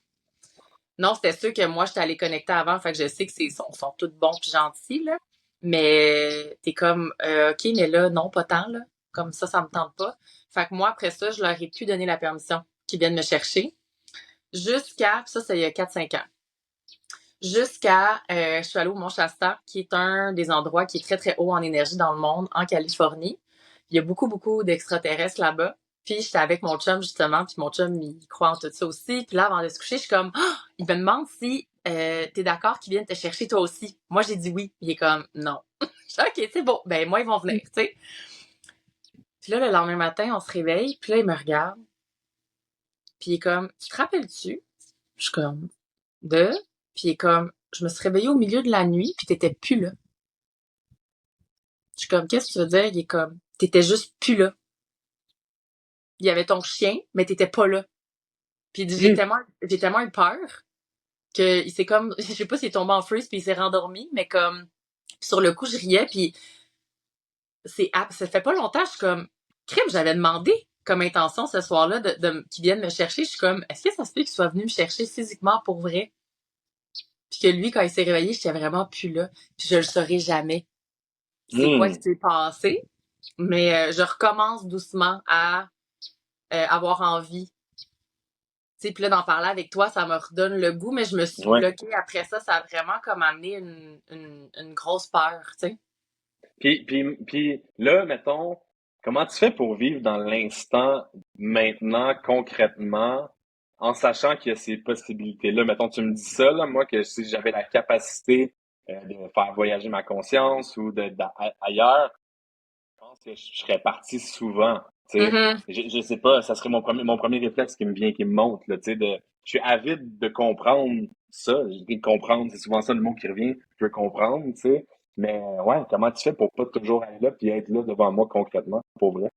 Non, c'était sûr que moi, j'étais allée connecter avant, fait que je sais que sont tous bons puis gentils, là. Mais t'es comme, OK, mais là, non, pas tant, là. Comme ça me tente pas. Fait que moi, après ça, je leur ai pu donner la permission qu'ils viennent me chercher. Jusqu'à, pis ça, il y a 4 5 ans. Jusqu'à, je suis allée au Mont Shasta, qui est un des endroits qui est très, très haut en énergie dans le monde, en Californie. Il y a beaucoup, beaucoup d'extraterrestres là-bas. Puis j'étais avec mon chum, justement, puis mon chum, il croit en tout ça aussi. Puis là, avant de se coucher, je suis comme, ah! Il me demande si t'es d'accord qu'ils viennent te chercher toi aussi. Moi, j'ai dit oui. Il est comme, non. Je suis OK, c'est bon. Ben, moi, ils vont venir, tu sais. Puis là, le lendemain matin, on se réveille, puis là, il me regarde, puis il est comme, tu te rappelles-tu? Je suis comme, de? Puis il est comme, je me suis réveillée au milieu de la nuit, puis t'étais plus là. Je suis comme, qu'est-ce que tu veux dire? Il est comme, t'étais juste plus là. Il y avait ton chien, mais t'étais pas là. Puis il dit, Hum, j'ai tellement eu peur que il s'est comme, je sais pas s'il est tombé en freeze puis il s'est rendormi, mais comme, sur le coup, je riais, puis ça fait pas longtemps, je suis comme, crime, j'avais demandé comme intention ce soir-là qu'ils viennent me chercher. Je suis comme, est-ce que ça se peut qu'il soit venu me chercher physiquement pour vrai? Puis que lui, quand il s'est réveillé, j'étais vraiment plus là. Puis je le saurai jamais. C'est quoi qui hum. s'est passé? Mais je recommence doucement à avoir envie. Tu sais, puis là, d'en parler avec toi, ça me redonne le goût, mais je me suis Ouais. bloquée après ça. Ça a vraiment comme amené une grosse peur, tu sais. Puis là, mettons, comment tu fais pour vivre dans l'instant maintenant, concrètement, en sachant qu'il y a ces possibilités-là? Mettons, tu me dis ça, là, moi, que si j'avais la capacité de faire voyager ma conscience ou ailleurs, je pense que je serais parti souvent. Tu sais, Mhm. je sais pas, ça serait mon premier réflexe qui me vient, qui me monte, là, tu sais, je suis avide de comprendre ça. Je dis comprendre, c'est souvent ça le mot qui revient. Je veux comprendre, tu sais. Mais ouais, comment tu fais pour pas toujours aller là puis être là devant moi concrètement, pour vrai?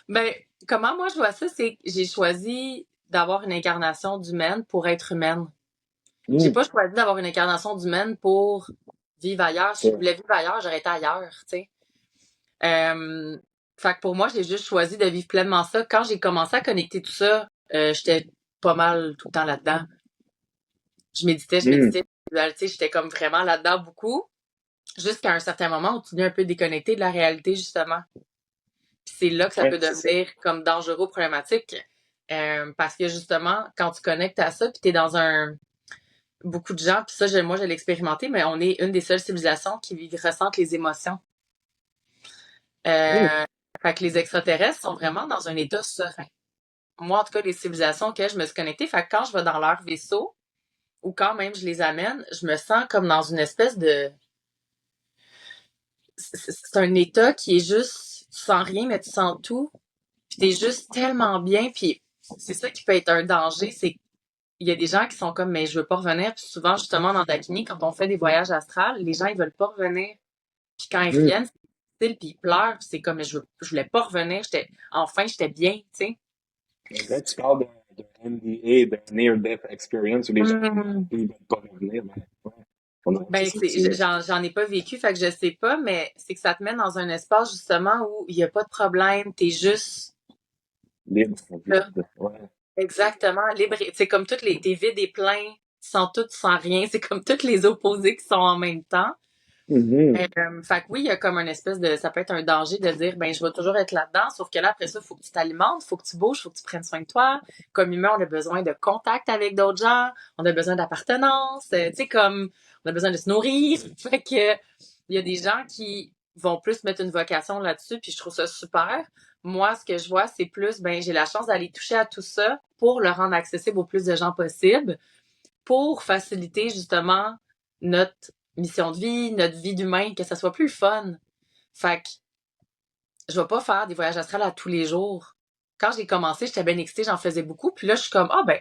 Ben, comment moi je vois ça, c'est que j'ai choisi d'avoir une incarnation d'humaine pour être humaine. J'ai Hum, pas choisi d'avoir une incarnation d'humaine pour vivre ailleurs. Si je c'est- voulais vivre ailleurs, j'aurais été ailleurs, tu sais. Euh, Fait que pour moi, j'ai juste choisi de vivre pleinement ça. Quand j'ai commencé à connecter tout ça, j'étais pas mal tout le temps là-dedans. Je hum, méditais, tu sais, j'étais comme vraiment là-dedans beaucoup, jusqu'à un certain moment où tu deviens un peu déconnecté de la réalité, justement. Puis c'est là que ça ouais, peut c'est ça. devenir comme dangereux, problématique. Parce que justement, quand tu connectes à ça, puis t'es dans un... Beaucoup de gens, puis ça, moi, je l'ai expérimenté, mais on est une des seules civilisations qui ressentent les émotions. Hum, Euh, Fait que les extraterrestres sont vraiment dans un état serein. Moi, en tout cas, les civilisations auxquelles je me suis connectée, fait que quand je vais dans leur vaisseau, ou quand même je les amène, je me sens comme dans une espèce de... C'est un état qui est juste... Tu sens rien, mais tu sens tout. Puis t'es juste tellement bien. Puis c'est ça qui peut être un danger, c'est il y a des gens qui sont comme, mais je veux pas revenir. Puis souvent, justement, dans Dakini, quand on fait des voyages astrales, les gens, ils veulent pas revenir. Puis quand ils hum. reviennent, c'est difficile, puis ils pleurent. Puis c'est comme, mais je voulais pas revenir. Enfin, j'étais bien, tu sais. Là, tu parles d'un NDA, d'un Near-Death Experience où les gens Hmm. ils veulent pas revenir, mais ouais, on dirait que c'est Ben, ça que tu... j'en ai pas vécu, fait que je sais pas, mais c'est que ça te met dans un espace, justement, où il y a pas de problème. T'es juste Libre, là. vide. Ouais. Exactement, libre. C'est comme t'es vide et plein. Tu sens tout, tu sens rien. C'est comme toutes les opposés qui sont en même temps. Mhm. Fait que oui, il y a comme une espèce de, ça peut être un danger de dire, ben, je vais toujours être là-dedans, sauf que là, après ça, il faut que tu t'alimentes, il faut que tu bouges, il faut que tu prennes soin de toi. Comme humain, on a besoin de contact avec d'autres gens, on a besoin d'appartenance, tu sais, comme, on a besoin de se nourrir. Fait que, il y a des gens qui vont plus mettre une vocation là-dessus, puis je trouve ça super. Moi, ce que je vois, c'est plus, ben, j'ai la chance d'aller toucher à tout ça pour le rendre accessible au plus de gens possible, pour faciliter justement notre mission de vie, notre vie d'humain, que ça soit plus fun. Fait que je vais pas faire des voyages astrales à tous les jours. Quand j'ai commencé, j'étais bien excitée, j'en faisais beaucoup, puis là, je suis comme, ah ben,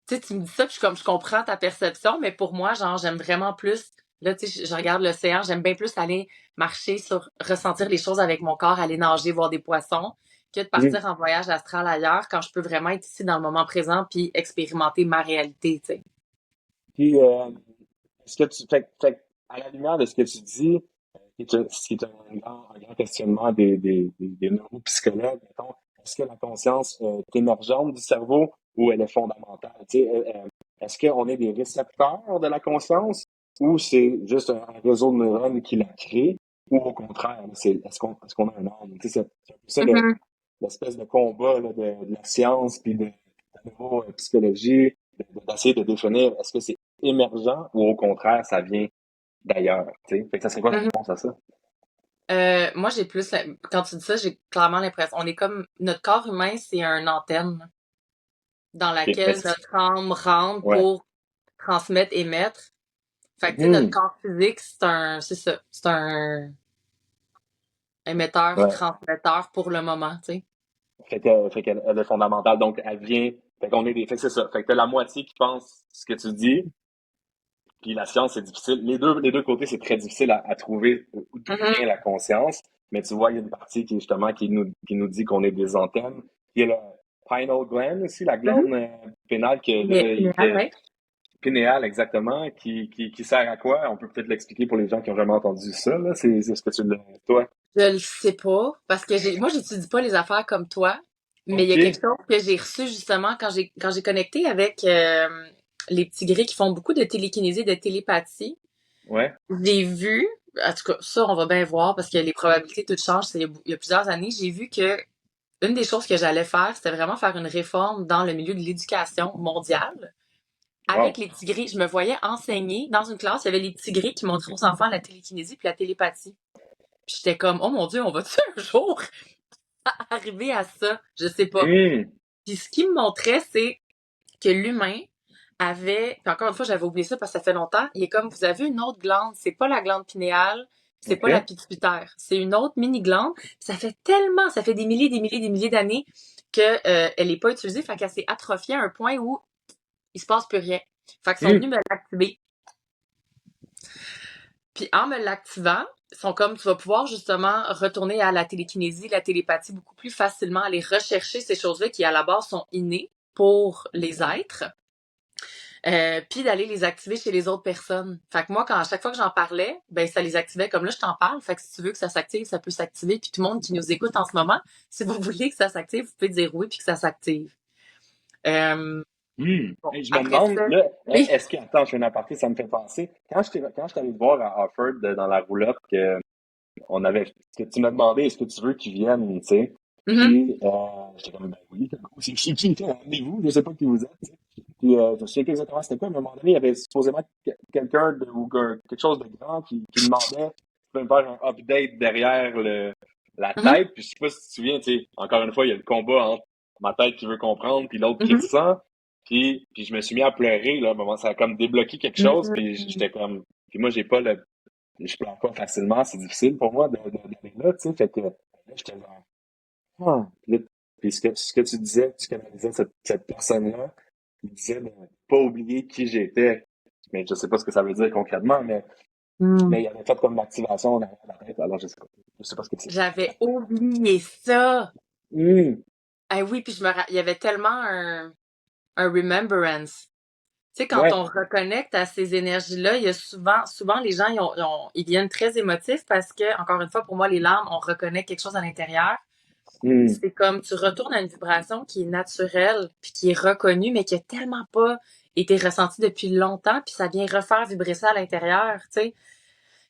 tu sais, tu me dis ça, puis je suis comme, je comprends ta perception, mais pour moi, genre, j'aime vraiment plus, là, tu sais, je regarde l'océan, j'aime bien plus aller marcher ressentir les choses avec mon corps, aller nager, voir des poissons, que de Mhm. partir en voyage astral ailleurs quand je peux vraiment être ici dans le moment présent puis expérimenter ma réalité, tu sais. Puis, est-ce que à la lumière de ce que tu dis, qui est un grand questionnement des neuropsychologues, mettons, est-ce que la conscience est émergente du cerveau ou elle est fondamentale? Tu sais, est-ce qu'on est des récepteurs de la conscience ou c'est juste un réseau de neurones qui la crée ou au contraire, est-ce qu'on a un âme? Tu sais, c'est un peu ça Mhm. l'espèce de combat là, de la science puis de la neuropsychologie, d'essayer de définir est-ce que c'est émergent ou au contraire, ça vient d'ailleurs, tu sais. Fait que ça serait quoi la Mhm. réponse à ça? Moi, j'ai plus, quand tu dis ça, j'ai clairement l'impression, on est comme, notre corps humain, c'est une antenne dans Ok, mais laquelle notre âme rentre ouais. pour transmettre, émettre. Fait que, tu sais, notre Mhm. corps physique, c'est ça, c'est un émetteur, Ouais. transmetteur pour le moment, tu sais. Fait qu'elle elle est fondamentale, donc elle vient. Fait qu'on est des. Fait que c'est ça. Fait que t'as la moitié qui pense ce que tu dis, puis la science, c'est difficile. Les deux côtés, c'est très difficile à trouver d'où vient Mhm. la conscience. Mais tu vois, il y a une partie qui, justement, qui nous dit qu'on est des antennes. Il y a le pineal gland aussi, la glande Mhm. pénale Ouais. pinéale, exactement, qui sert à quoi? On peut peut-être l'expliquer pour les gens qui ont jamais entendu ça, là. C'est ce que tu le, toi. Je le sais pas, parce que moi, j'étudie pas les affaires comme toi, mais il y a quelque OK. chose que j'ai reçu justement quand j'ai connecté avec les petits gris qui font beaucoup de télékinésie, de télépathie. Ouais. J'ai vu, en tout cas, ça, on va bien voir parce que les probabilités toutes changent, il y a plusieurs années, j'ai vu que une des choses que j'allais faire, c'était vraiment faire une réforme dans le milieu de l'éducation mondiale. Avec Wow. les petits gris, je me voyais enseigner dans une classe, il y avait les petits gris qui montraient aux enfants la télékinésie puis la télépathie. Puis j'étais comme, oh mon Dieu, on va-tu un jour arriver à ça? Je sais pas. Hum. Puis ce qui me montrait, c'est que l'humain avait, puis encore une fois, j'avais oublié ça parce que ça fait longtemps, il est comme, vous avez une autre glande, c'est pas la glande pinéale, c'est pas la OK. pituitaire, c'est une autre mini-glande. Ça fait des milliers d'années que elle est pas utilisée, fait qu'elle s'est atrophiée à un point où il se passe plus rien. Fait qu'ils sont Hum. venus me l'activer. Puis en me l'activant, ils sont comme tu vas pouvoir justement retourner à la télékinésie, la télépathie beaucoup plus facilement, aller rechercher ces choses-là qui à la base sont innées pour les êtres, puis d'aller les activer chez les autres personnes. Fait que moi, à chaque fois que j'en parlais, ben ça les activait comme là je t'en parle. Fait que si tu veux que ça s'active, ça peut s'activer. Puis tout le monde qui nous écoute en ce moment, si vous voulez que ça s'active, vous pouvez dire oui puis que ça s'active. Euh, bon, Hey, je me après demande, ça, là, oui. est-ce que, attends, je fais une aparté, ça me fait penser. Quand je suis allé te voir à Harford, dans la roulotte, que tu m'as demandé, est-ce que tu veux qu'ils viennent, tu sais? Mhm, Puis, j'étais comme, ben oui, c'est qui, rendez-vous, je sais pas qui vous êtes, tu sais. Puis, je me souviens plus exactement c'était quoi, mais à un moment donné, il y avait supposément quelqu'un ou quelque chose de grand qui demandait, tu peux me faire un update derrière la mhm, tête, puis je sais pas si tu te souviens, tu sais, encore une fois, il y a le combat entre ma tête qui veut comprendre, puis l'autre qui mhm, ressent. Puis je me suis mis à pleurer, là, à un moment, ça a comme débloqué quelque chose, puis mhm. j'étais comme, puis moi, j'ai pas le, je pleure pas facilement, c'est difficile pour moi d'aller là, tu sais, fait que là, j'étais genre, ah. Puis ce que tu disais, tu canalisais cette personne-là, il disait de pas oublier qui j'étais, mais je sais pas ce que ça veut dire concrètement, mais Hmm. il avait fait comme l'activation derrière la tête, alors je sais pas ce que c'est. J'avais oublié ça. Hum, Ah oui, puis il y avait tellement un remembrance. Tu sais, quand ouais. on reconnecte à ces énergies-là, il y a souvent les gens, ils viennent très émotifs parce que, encore une fois, pour moi, les larmes, on reconnaît quelque chose à l'intérieur. Hum, C'est comme tu retournes à une vibration qui est naturelle, puis qui est reconnue, mais qui a tellement pas été ressentie depuis longtemps, puis ça vient refaire vibrer ça à l'intérieur, tu sais.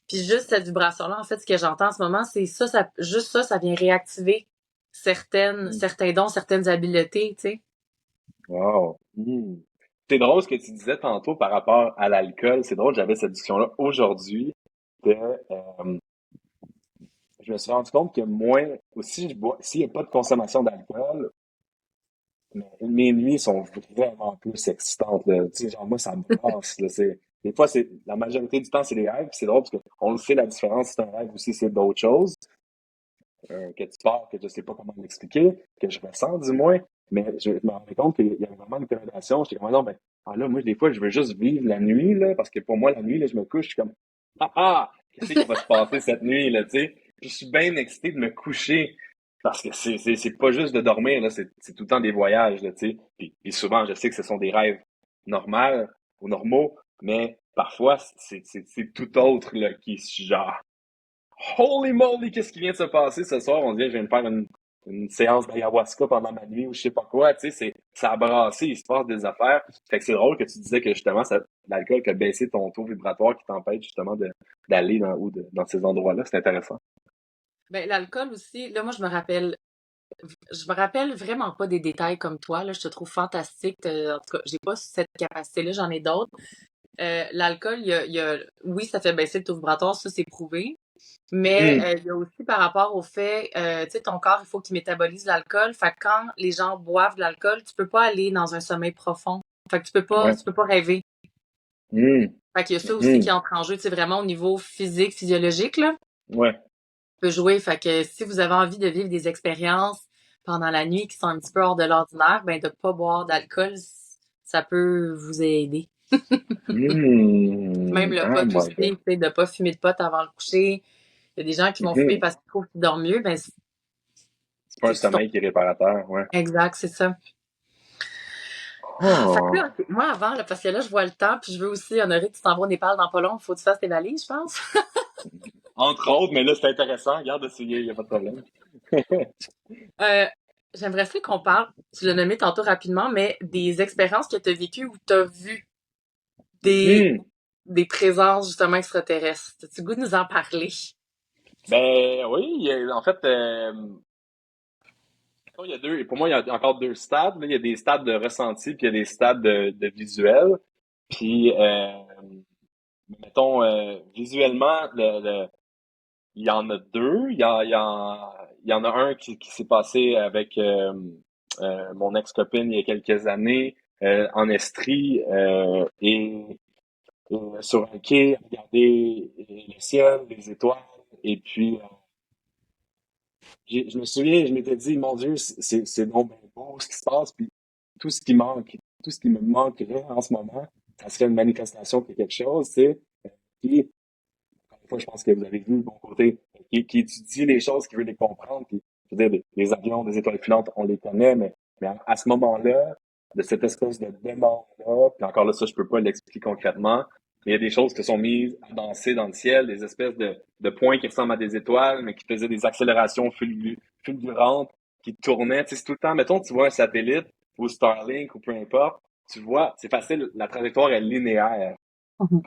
Puis juste cette vibration-là, en fait, ce que j'entends en ce moment, c'est juste ça, ça vient réactiver hum. certains dons, certaines habiletés, tu sais. Wow. C'est drôle ce que tu disais tantôt par rapport à l'alcool. C'est drôle, j'avais cette discussion-là aujourd'hui de je me suis rendu compte que moins, aussi, s'il n'y a pas de consommation d'alcool, mes nuits sont vraiment plus excitantes, là. Tu sais, genre, moi, ça me brasse, là. Des fois, la majorité du temps, c'est des rêves, puis c'est drôle parce qu'on le sait, la différence, c'est un rêve aussi, c'est d'autres choses, que tu pars, que je sais pas comment l'expliquer, que je ressens, du moins. Mais je me rendais compte qu'il y avait vraiment une corrélation. J'étais comme, ah non, ben, ah là, moi, des fois, je veux juste vivre la nuit, là, parce que pour moi, la nuit, là, je me couche, je suis comme, ah ah, qu'est-ce qui va se passer cette nuit, là, tu sais? Puis je suis bien excité de me coucher. Parce que c'est pas juste de dormir, là, c'est tout le temps des voyages, là, tu sais. Puis souvent, je sais que ce sont des rêves normaux ou normaux, mais parfois, c'est tout autre, là, qui est genre, holy moly, qu'est-ce qui vient de se passer ce soir? On dirait que je viens de faire une séance d'ayahuasca pendant ma nuit ou je sais pas quoi, tu sais, ça a brassé, il se passe des affaires. Fait que c'est drôle que tu disais que justement, l'alcool qui a baissé ton taux vibratoire qui t'empêche justement d'aller dans ces endroits-là. C'est intéressant. Ben, l'alcool aussi, là, moi, je me rappelle vraiment pas des détails comme toi, là. Je te trouve fantastique. En tout cas, j'ai pas cette capacité-là, j'en ai d'autres. L'alcool, oui, ça fait baisser le taux vibratoire, ça, c'est prouvé. Mais Hum, il y a aussi par rapport au fait, tu sais, ton corps, il faut qu'il métabolise l'alcool. Fait que quand les gens boivent de l'alcool, tu peux pas aller dans un sommeil profond. Fait que ouais. tu peux pas rêver. Hum, Fait qu'il y a ça aussi qui hum, entre en jeu, tu sais, vraiment au niveau physique, physiologique, là, ouais. peut jouer. Fait que si vous avez envie de vivre des expériences pendant la nuit qui sont un petit peu hors de l'ordinaire, ben de pas boire d'alcool, ça peut vous aider. Même le Oh pot my aussi, God. tu sais, de pas fumer de pot avant le coucher. Il y a des gens qui vont fumer Mhm. parce qu'ils trouvent qu'ils dorment mieux, ben C'est pas un c'est tu tombes. sommeil qui est réparateur, ouais. Exact, c'est ça. Ah, fait que Oh. là, ok, moi avant, là, parce que là, je vois le temps, puis je veux aussi honorer que tu t'en vas au Népal dans pas long, faut que tu fasses tes valises, je pense. Entre autres, mais là, c'est intéressant. Regarde, il y a pas de problème. Euh, J'aimerais ça qu'on parle, tu l'as nommé tantôt rapidement, mais des expériences que tu as vécues où tu as vu des, Mhm. des présences justement extraterrestres. As-tu le goût de nous en parler? Ben oui, en fait, il y a pour moi, il y a encore deux stades, là. Il y a des stades de ressenti, puis il y a des stades de visuel. Puis, mettons, visuellement, il y en a deux. Il y en a un qui s'est passé avec mon ex-copine il y a quelques années en Estrie et sur un quai, à regarder le ciel, les étoiles. Et puis, je me souviens, je m'étais dit, mon Dieu, c'est donc bien beau ce qui se passe. Puis tout ce qui manque, tout ce qui me manquerait en ce moment, ça serait une manifestation de quelque chose, tu sais. Puis, encore une fois, je pense que vous avez vu mon côté, qui étudie les choses, qui veut les comprendre. Puis, je veux dire, les avions, des étoiles filantes, on les connaît, mais à ce moment-là, de cette espèce de demande-là, puis encore là, ça, je peux pas l'expliquer concrètement, mais il y a des choses qui se sont mises à danser dans le ciel, des espèces de points qui ressemblent à des étoiles, mais qui faisaient des accélérations fulgurantes, qui tournaient. Tu sais, c'est tout le temps, mettons, tu vois un satellite, ou Starlink, ou peu importe, tu vois, c'est facile, la trajectoire est linéaire. Mhm.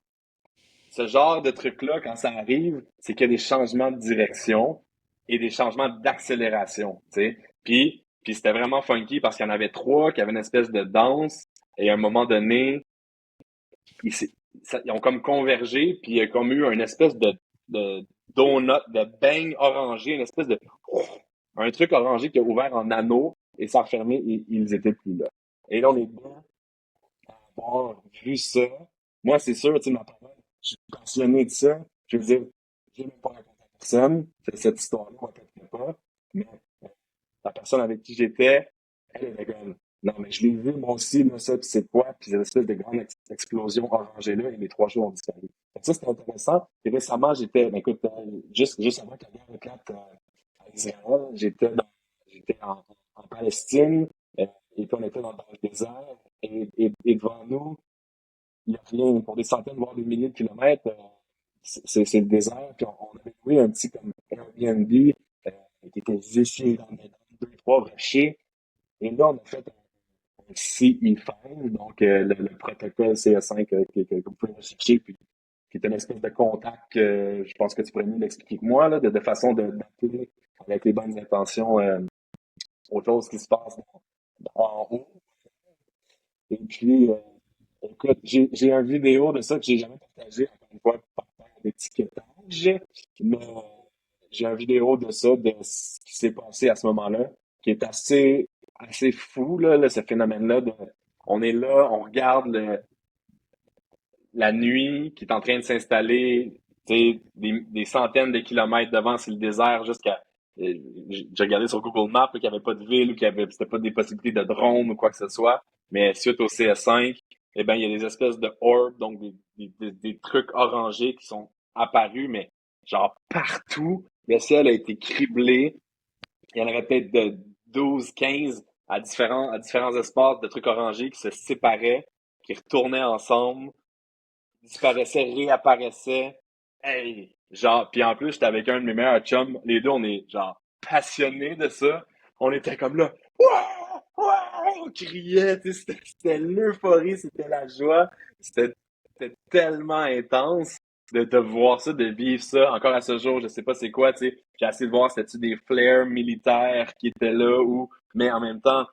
Ce genre de truc-là, quand ça arrive, c'est qu'il y a des changements de direction et des changements d'accélération, tu sais. Puis c'était vraiment funky parce qu'il y en avait trois qui avaient une espèce de danse et à un moment donné, ils, ils ont comme convergé puis il y a comme eu une espèce de donut, de bang orangé, une espèce de un truc orangé qui a ouvert en anneau et ça a refermé et ils étaient plus là. Et là, on est deux à avoir vu ça. Moi, c'est sûr, tu sais, ma parole, je suis passionné de ça. Je veux dire, je n'ai même pas raconté à personne cette histoire-là, moi, peut-être pas. Mais la personne avec qui j'étais, elle était comme, non, mais je l'ai vu, moi aussi, là, ça, puis c'est quoi? Puis cette espèce de grande explosion orangée-là, et les trois jours ont disparu. Fait que ça, c'était intéressant. Et récemment, j'étais, ben, écoute, juste avant que la guerre éclate à Israël, j'étais en Palestine, euh, et puis on était dans le désert, et devant nous, il n'y a rien pour des centaines, voire des milliers de kilomètres. C'est le désert. Puis on avait loué un petit comme Airbnb qui était juste dans deux, trois rochers. Et là, on a fait un CE5, donc le protocole CS5 que vous pouvez rechercher, puis qui est une espèce de contact, je pense que tu pourrais mieux l'expliquer que moi, là, de façon d'appeler avec les bonnes intentions aux choses qui se passent en haut. Et puis, écoute, j'ai un vidéo de ça que j'ai jamais partagé, encore une fois, par peur d'étiquetage, mais j'ai une vidéo de ça, de ce qui s'est passé à ce moment-là, qui est assez fou, là, ce phénomène-là. On est là, on regarde la nuit qui est en train de s'installer, tu sais, des centaines de kilomètres devant, c'est le désert jusqu'à. J'ai regardé sur Google Maps là, qu'il n'y avait pas de ville ou c'était pas des possibilités de drone ou quoi que ce soit. Mais suite au CS5, eh ben, il y a des espèces de orbes, donc des trucs orangés qui sont apparus, mais genre partout. Le ciel a été criblé. Il y en avait peut-être de 12, 15 à différents espaces de trucs orangés qui se séparaient, qui retournaient ensemble, disparaissait, réapparaissait. Hey! Genre, puis en plus, j'étais avec un de mes meilleurs chums. Les deux, on est genre passionnés de ça. On était comme là. Ouah! Ouah! On criait, tu sais, c'était l'euphorie, c'était la joie. C'était tellement intense de voir ça, de vivre ça. Encore à ce jour, je sais pas c'est quoi, tu sais. J'ai essayé de voir c'était-tu des flares militaires qui étaient là ou. Mais en même temps,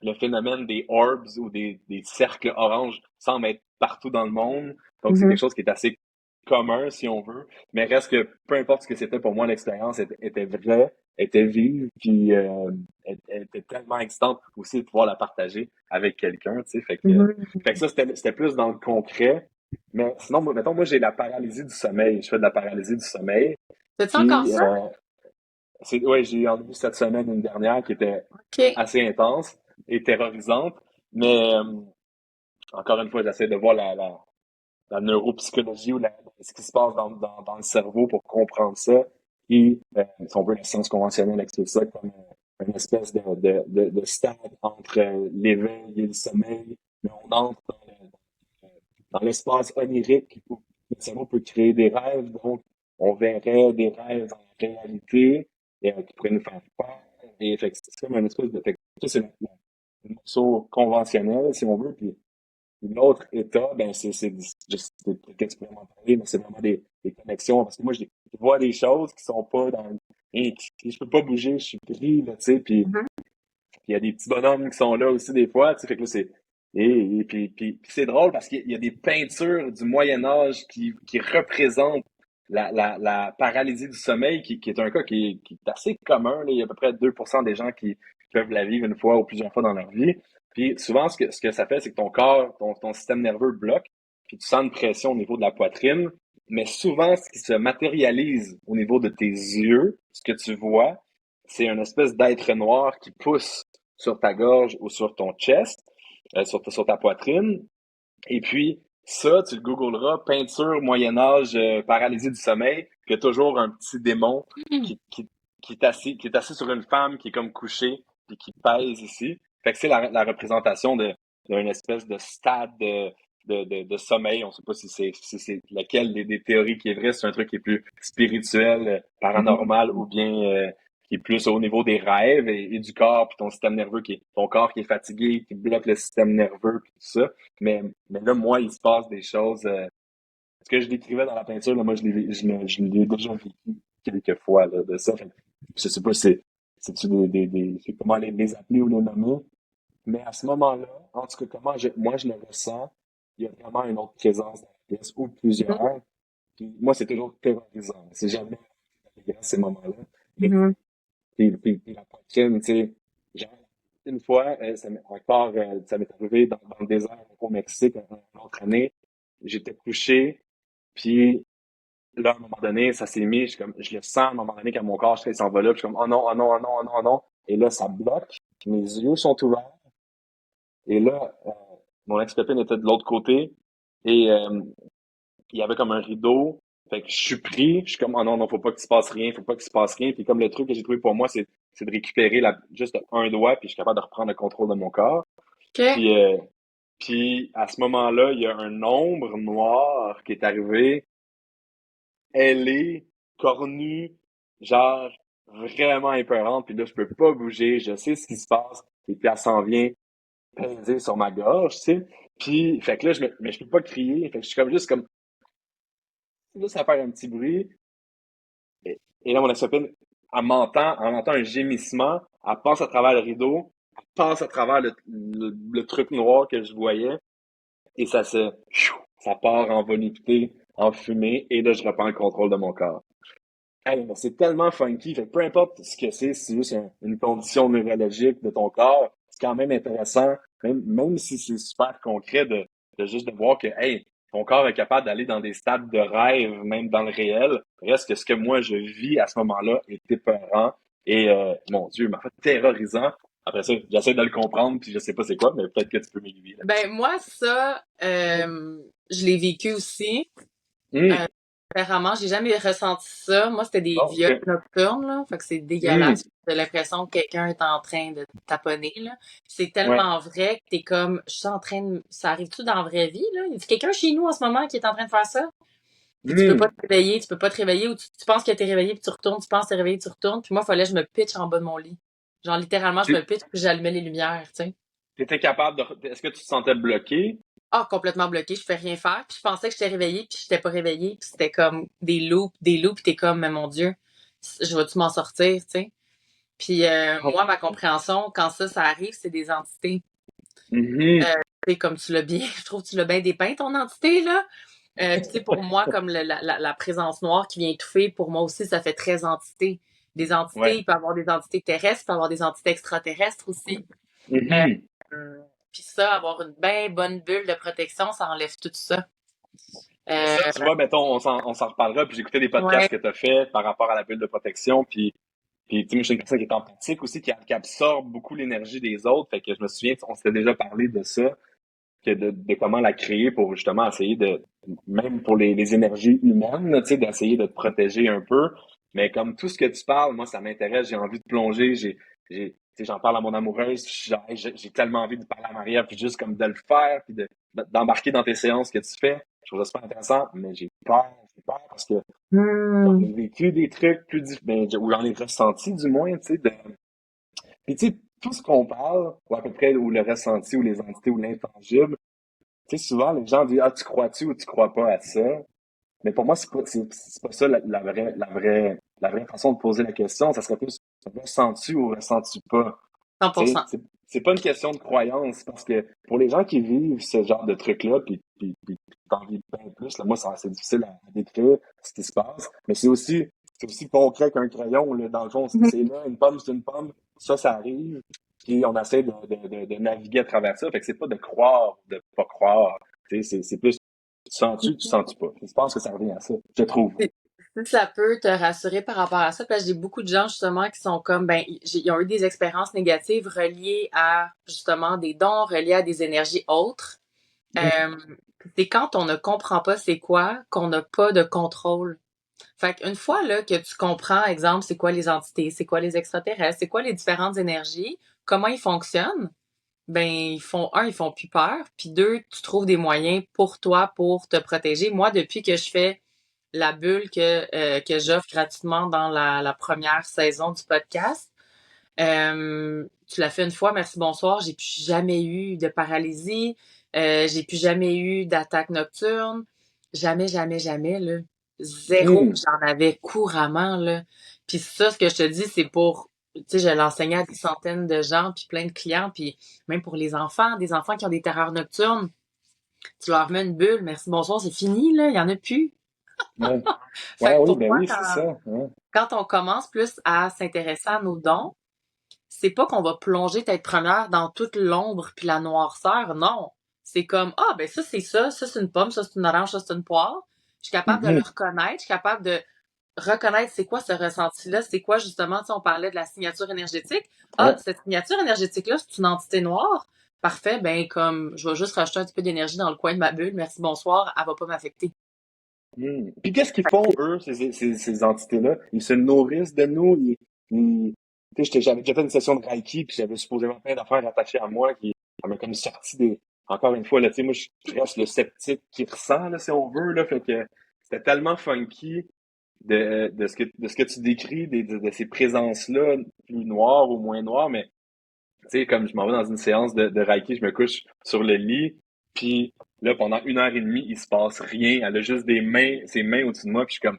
le phénomène des orbs ou des cercles oranges semble être partout dans le monde. Donc, c'est quelque Mhm. chose qui est assez commun, si on veut. Mais reste que, peu importe ce que c'était pour moi, l'expérience était vraie, était vive, puis elle était tellement excitante aussi de pouvoir la partager avec quelqu'un, tu sais. Fait que ça, c'était plus dans le concret. Mais sinon, mettons, moi, j'ai la paralysie du sommeil. Je fais de la paralysie du sommeil. Fais-tu encore Puis, ça? ouais, j'ai eu en eu cette semaine une dernière qui était OK. assez intense et terrorisante. Mais encore une fois, j'essaie de voir la neuropsychologie ou ce qui se passe dans le cerveau pour comprendre ça. Et si on veut, la science conventionnelle explique ça comme une espèce de stade entre l'éveil et le sommeil. Mais on entre dans l'espace onirique où le cerveau peut créer des rêves. Donc, on verrait des rêves en réalité et qui pourraient nous faire peur. Et fait que c'est comme une espèce de. Fait que ça, c'est le morceau conventionnel, si on veut. Puis l'autre état, ben, peut-être que tu pourrais m'en parler, mais c'est vraiment des connexions. Parce que moi, je vois des choses qui sont pas dans. Et je peux pas bouger, je suis pris, là, tu sais. Puis Mhm. il y a des petits bonhommes qui sont là aussi des fois, tu sais, fait que là, c'est. Puis c'est drôle parce qu'il y a des peintures du Moyen Âge qui représentent la paralysie du sommeil, qui est un cas qui est assez commun, là. Il y a à peu près 2% des gens qui peuvent la vivre une fois ou plusieurs fois dans leur vie. Puis souvent, ce que ça fait, c'est que ton corps, ton système nerveux bloque, puis tu sens une pression au niveau de la poitrine. Mais souvent, ce qui se matérialise au niveau de tes yeux, ce que tu vois, c'est une espèce d'être noir qui pousse sur ta gorge ou sur ton chest, sur ta poitrine. Et puis, ça, tu le googleras, peinture Moyen-Âge, paralysie du sommeil, qu'il y a toujours un petit démon Hmm. qui, qui, qui est assis sur une femme qui est comme couchée, puis qui pèse ici. Fait que c'est la représentation d'une espèce de stade de sommeil. On sait pas si c'est lequel des théories qui est vrai, c'est un truc qui est plus spirituel, Mhm. paranormal, ou bien qui est plus au niveau des rêves et du corps, puis ton système nerveux ton corps qui est fatigué, qui bloque le système nerveux, puis tout ça. Mais là, moi, il se passe des choses. Ce que je décrivais dans la peinture, là, moi, je l'ai déjà vécu quelques fois là, de ça. Fait que je sais pas si c'est-tu c'est comment les appeler ou les nommer. Mais à ce moment-là, en tout cas, moi, je le ressens, il y a vraiment une autre présence dans la pièce, ou plusieurs. Puis moi, c'est toujours terrorisant. C'est jamais à ces moments-là. Et Mhm. puis la poitrine, tu sais, genre, une fois, ça m'est arrivé dans le désert au Mexique, une autre année, j'étais couché, puis là, à un moment donné, ça s'est mis, je le sens à un moment donné quand mon corps, il s'en va là, puis je suis comme, oh non, oh non, oh non, oh non, oh non. Et là, ça bloque, puis mes yeux sont ouverts, et là, mon ex-copine était de l'autre côté, et il y avait comme un rideau. Fait que je suis pris, je suis comme, oh non, non, faut pas qu'il se passe rien, faut pas qu'il se passe rien. Puis comme le truc que j'ai trouvé pour moi, c'est de récupérer juste un doigt, puis je suis capable de reprendre le contrôle de mon corps. OK. Puis, puis à ce moment-là, il y a un ombre noir qui est arrivé, ailée, cornue, genre vraiment épeurante. Puis là, je peux pas bouger, je sais ce qui se passe. Et puis elle s'en vient peser sur ma gorge, tu sais. Puis, fait que là, mais je peux pas crier. Fait que je suis comme juste comme, là, ça fait un petit bruit. Et là, mon ex-copine, elle entend un gémissement, elle passe à travers le rideau, elle passe à travers le truc noir que je voyais, et ça part en volupté, en fumée, et là, je reprends le contrôle de mon corps. Hey, mais c'est tellement funky. Fait que peu importe ce que c'est, si c'est juste une condition neurologique de ton corps, c'est quand même intéressant, même si c'est super concret de juste de voir que, hey, ton corps est capable d'aller dans des stades de rêve, même dans le réel. Reste que ce que moi je vis à ce moment-là est épeurant et, mon Dieu, m'a fait terrorisant. Après ça, j'essaie de le comprendre, puis je sais pas c'est quoi, mais peut-être que tu peux m'aiguiller Ben, là-dessus. moi, ça, je l'ai vécu aussi. Hum, Euh, Apparemment, j'ai jamais ressenti ça. Moi, c'était des bon, viols ok. nocturnes, là. Fait que c'est Hum, dégueulasse. J'ai l'impression que quelqu'un est en train de te taponner, là. C'est ouais. tellement vrai que t'es comme, je suis en train de, ça arrive-tu dans la vraie vie, là? Y a quelqu'un chez nous en ce moment qui est en train de faire ça? Puis tu peux pas Hum. te réveiller, tu peux pas te réveiller ou tu penses que t'es réveillé puis tu retournes, tu penses que t'es réveillé, tu retournes. Puis moi, il fallait que je me pitche en bas de mon lit. Genre, littéralement, je me pitche puis j'allumais les lumières, tu sais. T'étais capable est-ce que tu te sentais bloqué? Ah, complètement bloqué, je fais rien faire. Puis je pensais que j'étais réveillée, puis j'étais pas réveillée. Puis c'était comme des loops, puis t'es comme, mais mon Dieu, je vais-tu m'en sortir, tu sais? Puis moi, ma compréhension, quand ça arrive, c'est des entités. Mhm. Tu sais, comme tu l'as bien, je trouve que tu l'as bien dépeint, ton entité, là. Puis tu sais, pour moi, comme la présence noire qui vient étouffer, pour moi aussi, ça fait très entité. Des entités, Ouais. il peut y avoir des entités terrestres, il peut y avoir des entités extraterrestres aussi. Euh, Mhm. Puis ça, avoir une bien bonne bulle de protection, ça enlève tout ça. Mais ça, Euh, tu vois, mettons, on s'en reparlera, puis j'écoutais des podcasts ouais. que tu as fait par rapport à la bulle de protection, puis tu sais, moi, je suis une personne qui est empathique aussi, qui absorbe beaucoup l'énergie des autres, fait que je me souviens, on s'était déjà parlé de ça, que de comment la créer pour justement essayer même pour les énergies humaines, tu sais, d'essayer de te protéger un peu. Mais comme tout ce que tu parles, moi, ça m'intéresse, j'ai envie de plonger, tu sais, j'en parle à mon amoureuse, j'ai tellement envie de parler à Maria, puis juste comme de le faire, puis d'embarquer dans tes séances que tu fais. Je trouve ça super intéressant, mais j'ai peur parce que j'en Hmm. ai vécu des trucs plus ou j'en ai ressenti du moins, tu sais, puis tu sais, tout ce qu'on parle, ou à peu près, ou le ressenti, ou les entités, ou l'intangible, tu sais, souvent, les gens disent, ah, tu crois-tu ou tu crois pas à ça? Mais pour moi, c'est pas ça la vraie façon de poser la question. Ça serait plus, ressens-tu ou ressens-tu pas? Tu sais, 100%. c'est pas une question de croyance parce que pour les gens qui vivent ce genre de truc-là, puis t'en vis bien plus, là, moi, c'est difficile à décrire ce qui se passe, mais c'est aussi concret qu'un crayon, là, dans le fond, c'est là, une pomme, c'est une pomme, ça arrive, puis on essaie de naviguer à travers ça, fait que c'est pas de croire, de pas croire, tu sais, c'est plus, tu sens-tu pas? Je pense que ça revient à ça, je trouve. Si ça peut te rassurer par rapport à ça, parce que j'ai beaucoup de gens justement qui sont comme, ben, ils ont eu des expériences négatives reliées à justement des dons, reliées à des énergies autres. Mm. Euh, c'est quand on ne comprend pas c'est quoi qu'on n'a pas de contrôle. Fait qu'une fois là que tu comprends, exemple, c'est quoi les entités, c'est quoi les extraterrestres, c'est quoi les différentes énergies, comment ils fonctionnent, ben ils font plus peur, puis deux, tu trouves des moyens pour toi pour te protéger. Moi, depuis que je fais la bulle que j'offre gratuitement dans la première saison du podcast, tu l'as fait une fois, merci, bonsoir. J'ai plus jamais eu de paralysie. J'ai plus jamais eu d'attaque nocturne. Jamais, jamais, jamais, là. Zéro. Mm. J'en avais couramment, là. Puis ça, ce que je te dis, c'est pour, tu sais, je l'enseignais à des centaines de gens, puis plein de clients, puis même pour les enfants, des enfants qui ont des terreurs nocturnes, tu leur mets une bulle, merci, bonsoir, c'est fini, là, il y en a plus. Ouais. Fait Ouais, que oui, pour ben moi, oui, c'est ça. Ouais. quand on commence plus à s'intéresser à nos dons, c'est pas qu'on va plonger tête première dans toute l'ombre puis la noirceur, non. C'est comme, ah, ben ça c'est une pomme, ça c'est une orange, ça c'est une poire. Je suis capable de le Mhm. reconnaître, je suis capable de reconnaître c'est quoi ce ressenti-là, c'est quoi justement, tu sais, on parlait de la signature énergétique. Ah, Ouais. cette signature énergétique-là, c'est une entité noire. Parfait, ben comme, je vais juste rajouter un petit peu d'énergie dans le coin de ma bulle, merci, bonsoir, elle va pas m'affecter. Mm. Puis qu'est-ce qu'ils font, eux, ces entités-là? Ils se nourrissent de nous. Tu sais, j'avais déjà fait une session de Reiki, puis j'avais supposément plein d'affaires attachées à moi qui m'a comme sorti des. Encore une fois, là, tu sais, moi, je reste le sceptique qui ressent, là, si on veut, là. Fait que c'était tellement funky de ce que tu décris, de ces présences-là, plus noires ou moins noires, mais tu sais, comme je m'en vais dans une séance de Reiki, je me couche sur le lit, puis là, pendant 1 heure et demie, il se passe rien. Elle a juste ses mains au-dessus de moi, puis je suis comme,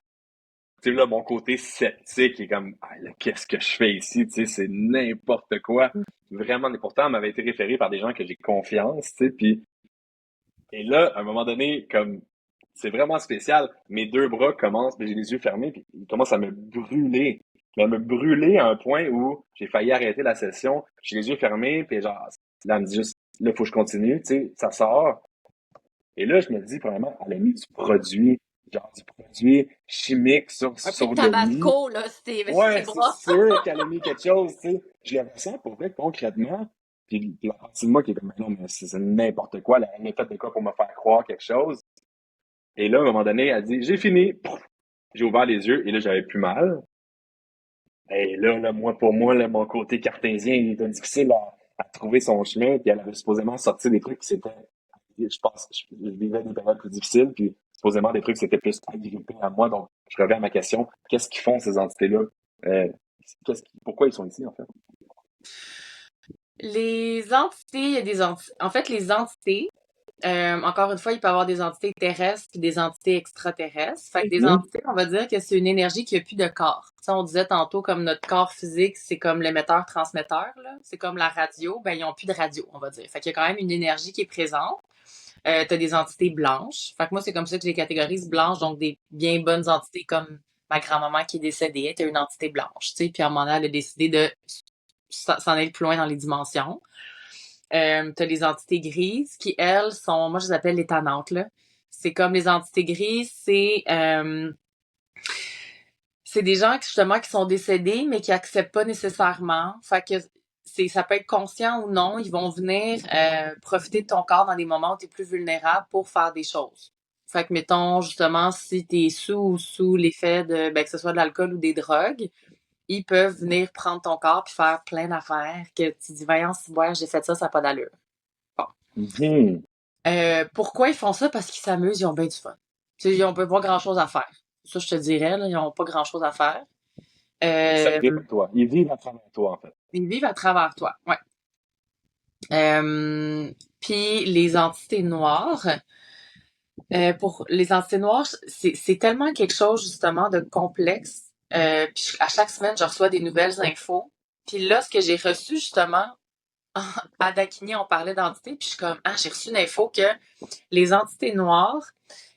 tu sais, là, mon côté sceptique est comme, ah, là, qu'est-ce que je fais ici? Tu sais, c'est n'importe quoi. Vraiment, pourtant, elle m'avait été référée par des gens que j'ai confiance, tu sais, puis, et là, à un moment donné, comme, c'est vraiment spécial. Mes deux bras commencent, j'ai les yeux fermés, puis ils commencent à me brûler. Mais à me brûler à un point où j'ai failli arrêter la session. J'ai les yeux fermés, puis genre, là, elle me dit juste, là, faut que je continue, tu sais, ça sort. Et là, je me dis, premièrement, elle a mis du produit, genre du produit chimique Un peu de sur le lit. tabasco, là, sur tes Ouais, c'est bras. sûr qu'elle a mis quelque chose, tu sais. Je le ressens pour vrai concrètement. Puis la partie de moi qui est comme, mais non, mais c'est n'importe quoi. Elle a fait de quoi pour me faire croire quelque chose. Et là, à un moment donné, elle dit, j'ai fini. Pouf! J'ai ouvert les yeux et là, j'avais plus mal. Et là, moi, pour moi, là, mon côté cartésien, il était difficile à trouver son chemin. Puis elle avait supposément sorti des trucs qui s'étaient, je pense, je vivais des périodes plus difficiles. Puis supposément des trucs qui s'étaient plus agrippés à moi. Donc, je reviens à ma question. Qu'est-ce qu'ils font, ces entités-là? Euh, pourquoi ils sont ici, en fait? Les entités, il y a des entités. En fait, les entités, encore une fois, il peut y avoir des entités terrestres et des entités extraterrestres. Fait que des Mhm. entités, on va dire que c'est une énergie qui n'a plus de corps. Tu sais, on disait tantôt comme notre corps physique, c'est comme l'émetteur-transmetteur, là. C'est comme la radio. Ben, ils n'ont plus de radio, on va dire. Fait qu'il y a quand même une énergie qui est présente. T'as des entités blanches. Fait que moi, c'est comme ça que je les catégorise blanches, donc des bien bonnes entités comme ma grand-maman qui est décédée était une entité blanche, tu sais. Puis à un moment donné, elle a décidé de s'en aller plus loin dans les dimensions. T'as les entités grises qui, elles, sont, moi, je les appelle les tannantes, là. C'est comme les entités grises, c'est des gens justement qui sont décédés, mais qui acceptent pas nécessairement. Fait que ça peut être conscient ou non, ils vont venir profiter de ton corps dans des moments où tu es plus vulnérable pour faire des choses. Fait que, mettons, justement, si tu es sous l'effet de, ben, que ce soit de l'alcool ou des drogues, ils peuvent venir prendre ton corps puis faire plein d'affaires que tu dis, voyons, si ouais, j'ai fait ça n'a pas d'allure. Bon. Mhm. Pourquoi ils font ça? Parce qu'ils s'amusent, ils ont bien du fun. Tu sais, ils ont pas grand-chose à faire. Ça, je te dirais, là, ils ont pas grand-chose à faire. Ils Euh, s'agrippent à toi. Ils vivent à travers toi, en fait. Ils vivent à travers toi, ouais. Puis les entités noires, pour les entités noires, c'est tellement quelque chose justement de complexe. Puis à chaque semaine, je reçois des nouvelles infos. Puis là, ce que j'ai reçu justement, à Dakini, on parlait d'entités, puis je suis comme, ah, j'ai reçu une info que les entités noires,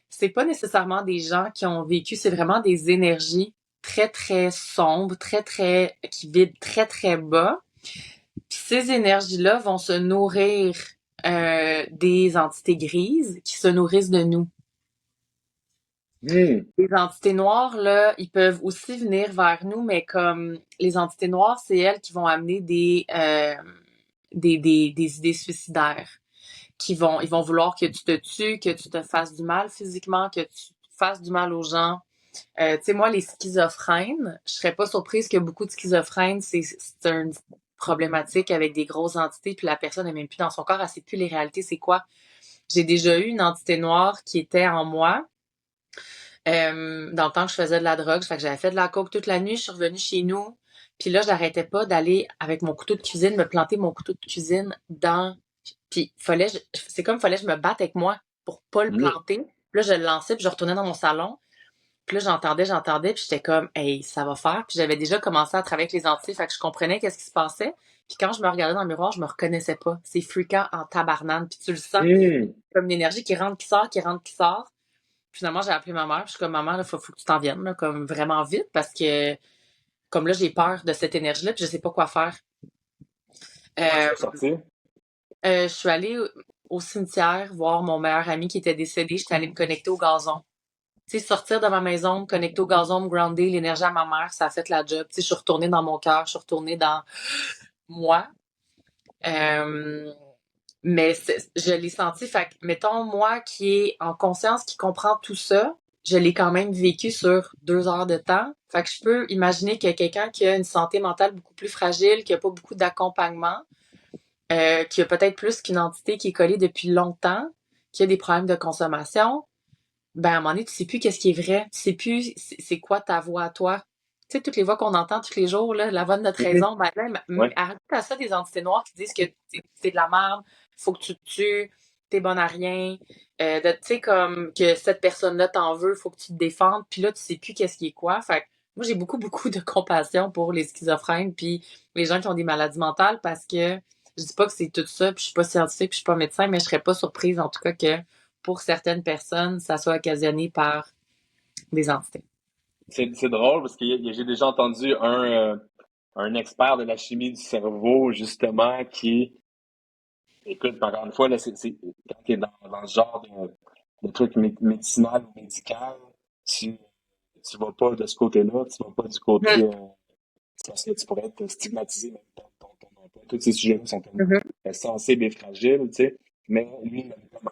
c'est pas nécessairement des gens qui ont vécu, c'est vraiment des énergies très, très sombres, qui vibrent très, très bas. Puis ces énergies-là vont se nourrir des entités grises qui se nourrissent de nous. Mhm. Les entités noires, là, ils peuvent aussi venir vers nous, mais comme les entités noires, c'est elles qui vont amener des idées suicidaires. Ils vont vouloir que tu te tues, que tu te fasses du mal physiquement, que tu fasses du mal aux gens. Tu sais, moi, les schizophrènes, je serais pas surprise que beaucoup de schizophrènes, c'est une problématique avec des grosses entités, puis la personne n'est même plus dans son corps, elle sait plus les réalités, c'est quoi. J'ai déjà eu une entité noire qui était en moi, dans le temps que je faisais de la drogue, fait que j'avais fait de la coke toute la nuit, je suis revenue chez nous, puis là, j'arrêtais pas d'aller avec mon couteau de cuisine, me planter mon couteau de cuisine dans... Puis c'est comme fallait que je me batte avec moi pour pas le Mhm. planter. Puis là, je le lançais, puis je retournais dans mon salon. Puis là, j'entendais, puis j'étais comme, hey, ça va faire. Puis j'avais déjà commencé à travailler avec les entités, fait que je comprenais qu'est-ce qui se passait. Puis quand je me regardais dans le miroir, je me reconnaissais pas. C'est fréquent en tabarnane. Puis tu le sens, Mhm. comme une énergie qui rentre, qui sort, qui rentre, qui sort. Finalement, j'ai appelé ma mère, puis je suis comme, maman, il faut que tu t'en viennes, là, comme vraiment vite, parce que, comme là, j'ai peur de cette énergie-là, puis je sais pas quoi faire. Comment tu Euh, l'as sorti? je suis allée au cimetière voir mon meilleur ami qui était décédé. J'étais allée me connecter au gazon. Tu sais, sortir de ma maison, me connecter au gazon, me grounder, l'énergie à ma mère, ça a fait la job. Tu sais, je suis retournée dans mon cœur, je suis retournée dans moi. Euh, mais je l'ai senti. Fait que, mettons, moi qui est en conscience, qui comprend tout ça, je l'ai quand même vécu sur 2 heures de temps. Fait que je peux imaginer que quelqu'un qui a une santé mentale beaucoup plus fragile, qui a pas beaucoup d'accompagnement, qui a peut-être plus qu'une entité qui est collée depuis longtemps, qui a des problèmes de consommation, ben à un moment donné, tu sais plus qu'est-ce qui est vrai. Tu sais plus c'est quoi ta voix à toi. Tu sais, toutes les voix qu'on entend tous les jours, là, la voix de notre Mhm. raison, ben là, Ouais. arrête à ça des entités noires qui disent que c'est de la merde, faut que tu te tues, t'es bonne à rien, tu sais, comme que cette personne-là t'en veut, faut que tu te défendes, puis là, tu sais plus qu'est-ce qui est quoi. Fait que moi, j'ai beaucoup, beaucoup de compassion pour les schizophrènes puis les gens qui ont des maladies mentales parce que je dis pas que c'est tout ça, puis je suis pas scientifique, puis je suis pas médecin, mais je serais pas surprise, en tout cas, que pour certaines personnes, ça soit occasionné par des entités. C'est drôle parce que j'ai déjà entendu un expert de la chimie du cerveau, justement, qui, écoute, encore une fois, là, quand tu es dans ce genre de truc médicinal ou médical, tu, tu vas pas de ce côté-là, tu vas pas du côté, parce que tu pourrais être stigmatisé, même ton emploi. Tous ces sujets-là sont tellement Mhm. sensibles et fragiles, tu sais. Mais lui, il avait comme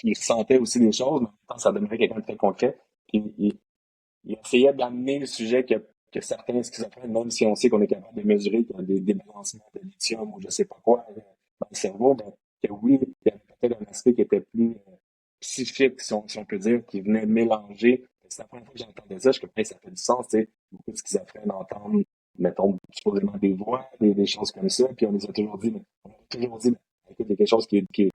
il ressentait aussi des choses, mais en même temps, ça demeurait quelqu'un de très concret. Puis il essayait d'amener le sujet que certains schizophrènes, même si on sait qu'on est capable de mesurer qu'il y a des débalancements de lithium ou je sais pas quoi dans le cerveau, mais que oui, il y avait peut-être un aspect qui était plus psychique, si on peut dire, qui venait mélanger. C'est la première fois que j'entendais ça, je me disais, ça fait du sens, tu sais. Beaucoup de schizophrènes entendent, mettons, supposément des voix, des choses comme ça, puis on les a toujours dit, mais, écoute, il y a quelque chose qui est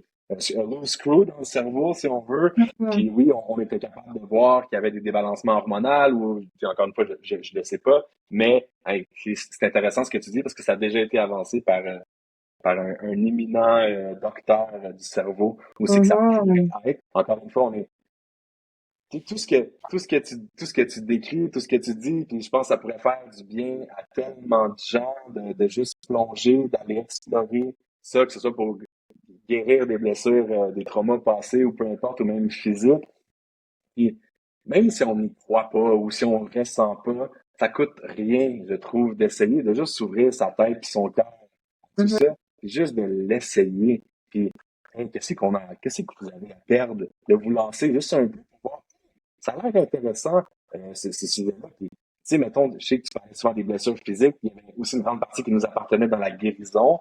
un loose screw dans le cerveau, si on veut, Mhm. puis oui, on était capable de voir qu'il y avait des débalancements hormonaux ou, puis encore une fois, je le sais pas, mais hey, c'est intéressant ce que tu dis parce que ça a déjà été avancé par un éminent docteur du cerveau aussi que ça pourrait Mhm. être. Encore une fois, on est tout ce que tu décris, tout ce que tu dis, puis je pense que ça pourrait faire du bien à tellement de gens de juste plonger, d'aller explorer ça, que ce soit pour guérir des blessures, des traumas passés ou peu importe, ou même physiques. Et même si on n'y croit pas ou si on ne ressent pas, ça coûte rien, je trouve, d'essayer, de juste s'ouvrir sa tête et son cœur à tout Mhm. ça, puis juste de l'essayer. Puis, hey, qu'est-ce que vous avez à perdre de vous lancer juste un peu pour voir? Ça a l'air intéressant, ces sujets-là. Puis, tu sais, mettons, je sais que tu parlais souvent des blessures physiques, puis il y avait aussi une grande partie qui nous appartenait dans la guérison.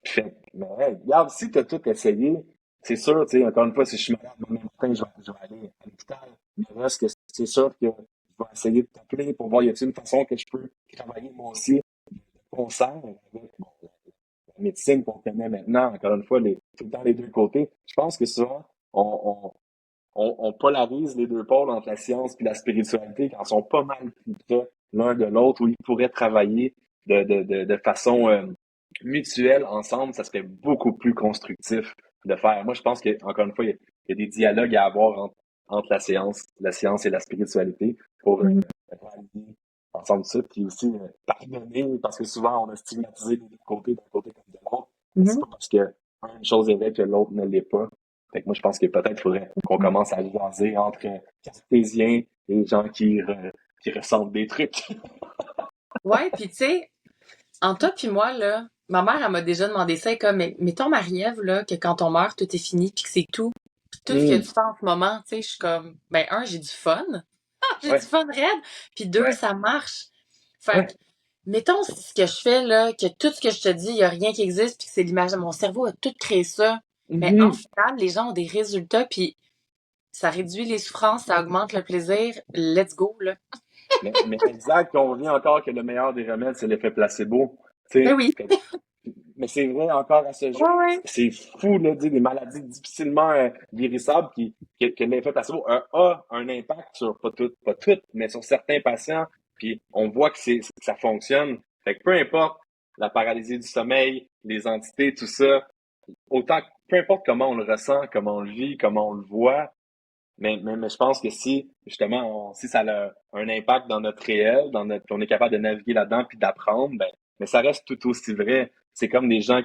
Fait mais hey, regarde, si tu as tout essayé, c'est sûr, tu sais, encore une fois, si je suis malade demain matin, je vais aller à l'hôpital. Mais reste que c'est sûr que je vais essayer de t'appeler pour voir y a-t-il une façon que je peux travailler moi aussi de concert avec bon, la médecine qu'on connaît maintenant, encore une fois, tout le temps les deux côtés. Je pense que souvent, on polarise les deux pôles entre la science et la spiritualité quand ils sont pas mal plus près l'un de l'autre, où ils pourraient travailler de façon mutuelle ensemble, ça serait beaucoup plus constructif de faire. Moi, je pense que encore une fois, il y a des dialogues à avoir entre la science et la spiritualité pour Mhm. réaliser ensemble ça, puis aussi pardonner, parce que souvent on a stigmatisé les deux côtés, d'un côté comme de l'autre, mais c'est Mhm. pas parce que une chose est vraie que l'autre ne l'est pas. Fait que moi, je pense que peut-être il faudrait qu'on commence à jaser entre cartésiens et gens qui ressentent des trucs. Ouais, puis tu sais, en toi puis moi, là, ma mère, elle m'a déjà demandé ça, elle est comme, mais mettons, Marie-Ève, là, que quand on meurt, tout est fini, puis que c'est tout. Puis tout ce que tu Hmm. fais en ce moment, tu sais, je suis comme, ben, un, j'ai du fun. J'ai du Ouais, fun raide. Puis deux, ouais, ça marche. Fait que, ouais. mettons, si ce que je fais, là, que tout ce que je te dis, il y a rien qui existe, puis que c'est l'image de mon cerveau a tout créé ça. Mais en Mhm. final, les gens ont des résultats, puis ça réduit les souffrances, ça augmente le plaisir. Let's go, là. Mais exact, on revient encore que le meilleur des remèdes, c'est l'effet placebo. Tu Ben sais, oui. mais c'est vrai encore à ce jour. Ouais, ouais. C'est fou, là, de dire des maladies difficilement guérissables que l'effet placebo a un impact sur, pas toutes, mais sur certains patients. Puis on voit que ça fonctionne. Fait que peu importe la paralysie du sommeil, les entités, tout ça, autant, peu importe comment on le ressent, comment on le vit, comment on le voit, mais je pense que si, justement, si ça a un impact dans notre réel, on est capable de naviguer là-dedans puis d'apprendre, ben, mais ça reste tout aussi vrai. C'est comme des gens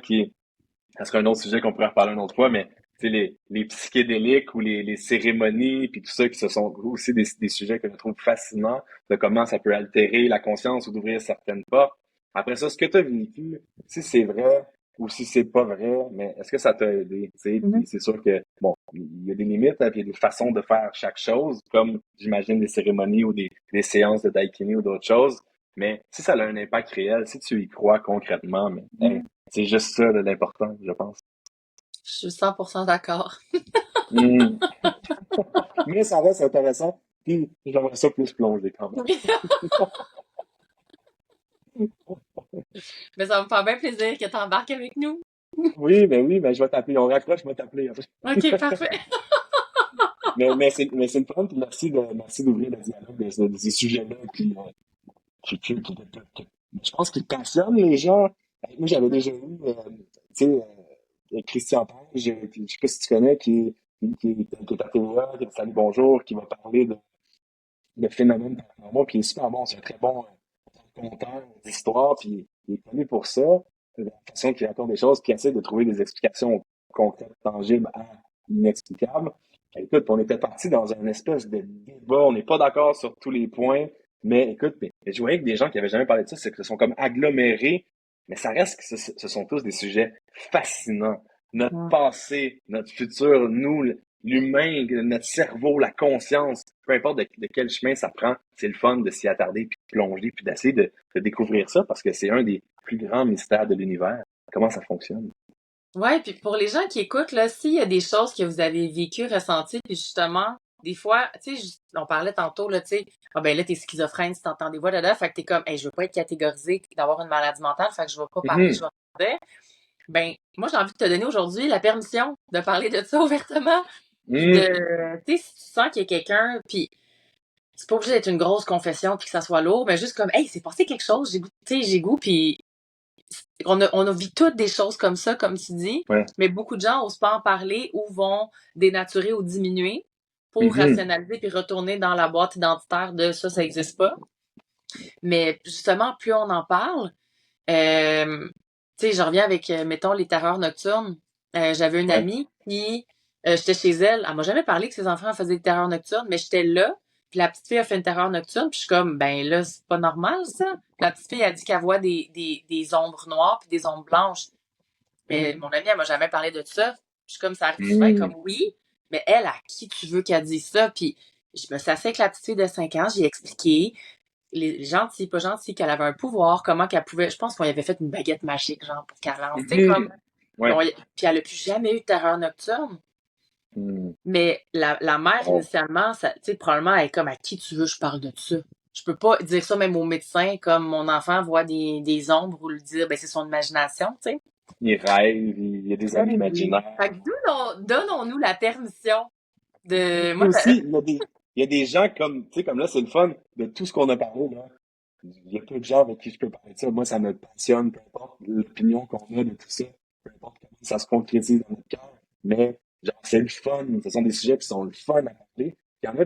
ça serait un autre sujet qu'on pourrait reparler une autre fois, mais tu sais, les psychédéliques ou les cérémonies puis tout ça qui se sont aussi des sujets que je trouve fascinants de comment ça peut altérer la conscience ou d'ouvrir certaines portes. Après ça, ce que tu as vécu, si c'est vrai ou si c'est pas vrai, mais est-ce que ça t'a aidé? Tu sais, Mhm. puis c'est sûr que bon, il y a des limites, hein, puis il y a des façons de faire chaque chose, comme j'imagine des cérémonies ou des séances de Daikini ou d'autres choses. Mais si ça a un impact réel, si tu y crois concrètement, mais hey, Mhm. c'est juste ça l'important, je pense. Je suis 100% d'accord. Hmm. Mais ça reste intéressant, puis j'aimerais ça plus plonger quand même. Mais ça me fait bien plaisir que tu embarques avec nous. Oui, mais je vais t'appeler. On raccroche, je vais t'appeler après. OK, parfait. Mais c'est une fun, puis merci d'ouvrir le dialogue de ces sujets-là, puis je pense qu'ils passionnent les gens. Moi, j'avais déjà eu, tu sais, Christian Page, je sais pas si tu connais, qui est qui est à TVA, qui est à Salut Bonjour, qui va parler de phénomènes paranormaux, puis il est super bon, c'est un très bon conteur d'histoire, puis il est connu pour ça, de la façon qu'il raconte des choses, puis il essaie de trouver des explications concrètes, tangibles à inexplicables. Écoute, on était parti dans une espèce de débat, on n'est pas d'accord sur tous les points, mais écoute, mais je voyais que des gens qui avaient jamais parlé de ça, c'est que se sont comme agglomérés, mais ça reste que ce sont tous des sujets fascinants. Notre passé, notre futur, nous, l'humain, notre cerveau, la conscience, peu importe de quel chemin ça prend, c'est le fun de s'y attarder, puis de plonger, puis d'essayer de découvrir ça, parce que c'est un des plus grands mystères de l'univers. Comment ça fonctionne? Ouais, puis pour les gens qui écoutent, là, s'il y a des choses que vous avez vécues, ressenties, puis justement, des fois, tu sais, on parlait tantôt, là, tu sais, ah ben là, t'es schizophrène si t'entends des voix là-dedans, fait que t'es comme, hey, je veux pas être catégorisé d'avoir une maladie mentale, fait que je vais pas parler, je Mhm. vais regarder. Ben, moi, j'ai envie de te donner aujourd'hui la permission de parler de ça ouvertement, puis Mhm. de, tu sais, si tu sens qu'il y a quelqu'un, puis c'est pas obligé d'être une grosse confession puis que ça soit lourd, mais juste comme, hey, c'est passé quelque chose, j'ai goût, tu sais, j'ai goût, puis on a vu toutes des choses comme ça, comme tu dis, Ouais. mais beaucoup de gens osent pas en parler ou vont dénaturer ou diminuer pour Mhm. rationaliser puis retourner dans la boîte identitaire de ça, ça existe pas. Mais justement, plus on en parle, tu sais, je reviens avec, mettons, les terreurs nocturnes. J'avais une Ouais. amie qui, j'étais chez elle, elle m'a jamais parlé que ses enfants faisaient des terreurs nocturnes, mais j'étais là, puis la petite fille a fait une terreur nocturne, puis je suis comme, ben là, c'est pas normal, ça. La petite fille a dit qu'elle voit des ombres noires puis des ombres blanches. Mais mon amie, elle m'a jamais parlé de ça. Je suis comme, ça arrive souvent, elle est Mhm. comme, oui, mais elle, à qui tu veux qu'elle dise ça? Puis je me suis assise avec la petite fille de 5 ans, j'ai expliqué, les gentils, pas gentils, qu'elle avait un pouvoir, comment qu'elle pouvait. Je pense qu'on y avait fait une baguette magique, genre, pour qu'elle lance. Tu sais, comme. Mhm. Ouais. Puis elle a plus jamais eu de terreur nocturne. Mhm. Mais la mère, Wow. initialement, ça, tu sais, probablement, elle est comme à qui tu veux, je parle de ça. Je peux pas dire ça même au médecin, comme mon enfant voit des ombres ou lui dire, ben, c'est son imagination, tu sais. Il rêve, il y a des amis Ben oui. imaginaires. Fait que donnons-nous la permission de. Puis Moi, aussi, il y a des gens comme, tu sais, comme là, c'est le fun de tout ce qu'on a parlé, là. Il y a peu de gens avec qui je peux parler de ça. Moi, ça me passionne, peu importe l'opinion qu'on a de tout ça, peu importe comment ça se concrétise dans notre cœur. Mais, genre, c'est le fun. Ce sont des sujets qui sont le fun à parler. Il y en a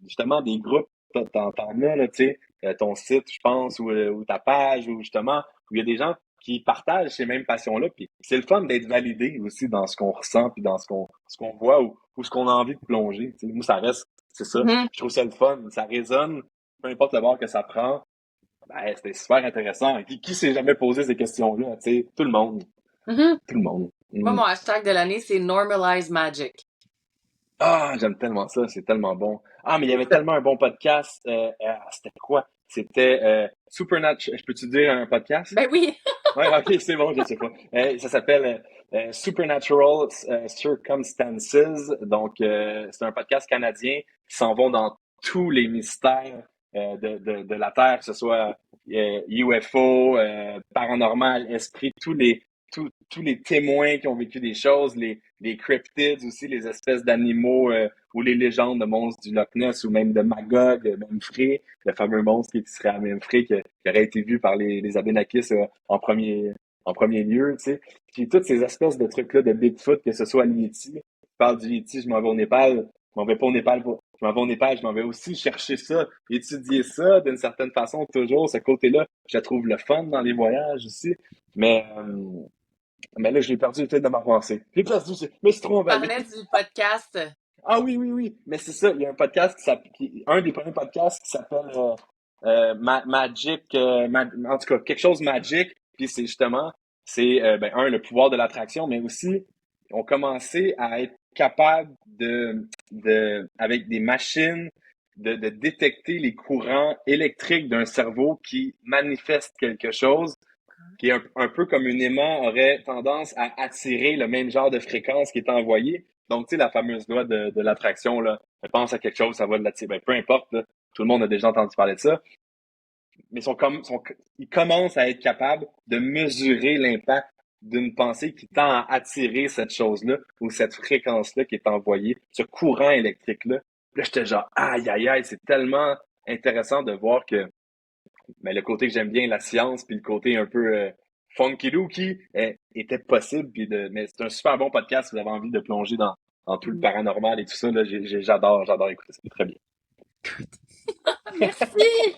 justement, des groupes, t'en as, là, tu sais, ton site, je pense, ou ta page, ou justement, où il y a des gens qui partagent ces mêmes passions-là. Puis c'est le fun d'être validé aussi dans ce qu'on ressent, puis dans ce qu'on voit, ou ce qu'on a envie de plonger. Tu sais, moi, ça reste, c'est ça. Mhm. Je trouve ça le fun. Ça résonne, peu importe le bord que ça prend. Ben, c'était super intéressant. Qui s'est jamais posé ces questions-là? Tu sais, tout le monde. Mhm. Tout le monde. Moi, Mm. mon hashtag de l'année, c'est Normalize Magic. Ah, j'aime tellement ça, c'est tellement bon. Ah, mais il y avait tellement un bon podcast. C'était quoi? C'était Supernatural. Je peux-tu dire un podcast? Ben oui. Ouais, ok, c'est bon, je sais pas. Ça s'appelle Supernatural Circumstances. Donc, c'est un podcast canadien qui s'en vont dans tous les mystères de la Terre, que ce soit UFO, paranormal, esprit, tous les témoins qui ont vécu des choses, les cryptids aussi, les espèces d'animaux ou les légendes de monstres du Loch Ness ou même de Magog, Memphray, le fameux monstre qui serait à Memphray, qui aurait été vu par les Abénakis en premier lieu, tu sais. Puis toutes ces espèces de trucs-là de Bigfoot, que ce soit l'Yeti, je parle du Yeti, je m'en vais au Népal, je m'en vais pas au Népal, je m'en vais au Népal, je m'en vais aussi chercher ça, étudier ça d'une certaine façon, toujours, ce côté-là, je trouve le fun dans les voyages aussi, mais, euh, mais là, j'ai perdu le fil de ma pensée. J'ai perdu, je me suis trop Je emballé. parlais du podcast. Ah oui, oui, oui. Mais c'est ça, il y a un podcast un des premiers podcasts qui s'appelle Magic, en tout cas, quelque chose Magic. Puis c'est justement, c'est ben, le pouvoir de l'attraction, mais aussi, ils ont commencé à être capables avec des machines, de détecter les courants électriques d'un cerveau qui manifeste quelque chose qui est un peu comme une aimant aurait tendance à attirer le même genre de fréquence qui est envoyée. Donc, tu sais, la fameuse loi de l'attraction, là, elle pense à quelque chose, ça va l'attirer. Ben, peu importe, là, tout le monde a déjà entendu parler de ça, mais ils commencent à être capables de mesurer l'impact d'une pensée qui tend à attirer cette chose-là ou cette fréquence-là qui est envoyée, ce courant électrique-là. Là, j'étais genre, aïe, aïe, aïe, c'est tellement intéressant de voir que mais le côté que j'aime bien, la science, puis le côté un peu funky looky était possible. Mais c'est un super bon podcast si vous avez envie de plonger en tout le paranormal et tout ça, là, j'adore écouter ça. C'est très bien. Merci!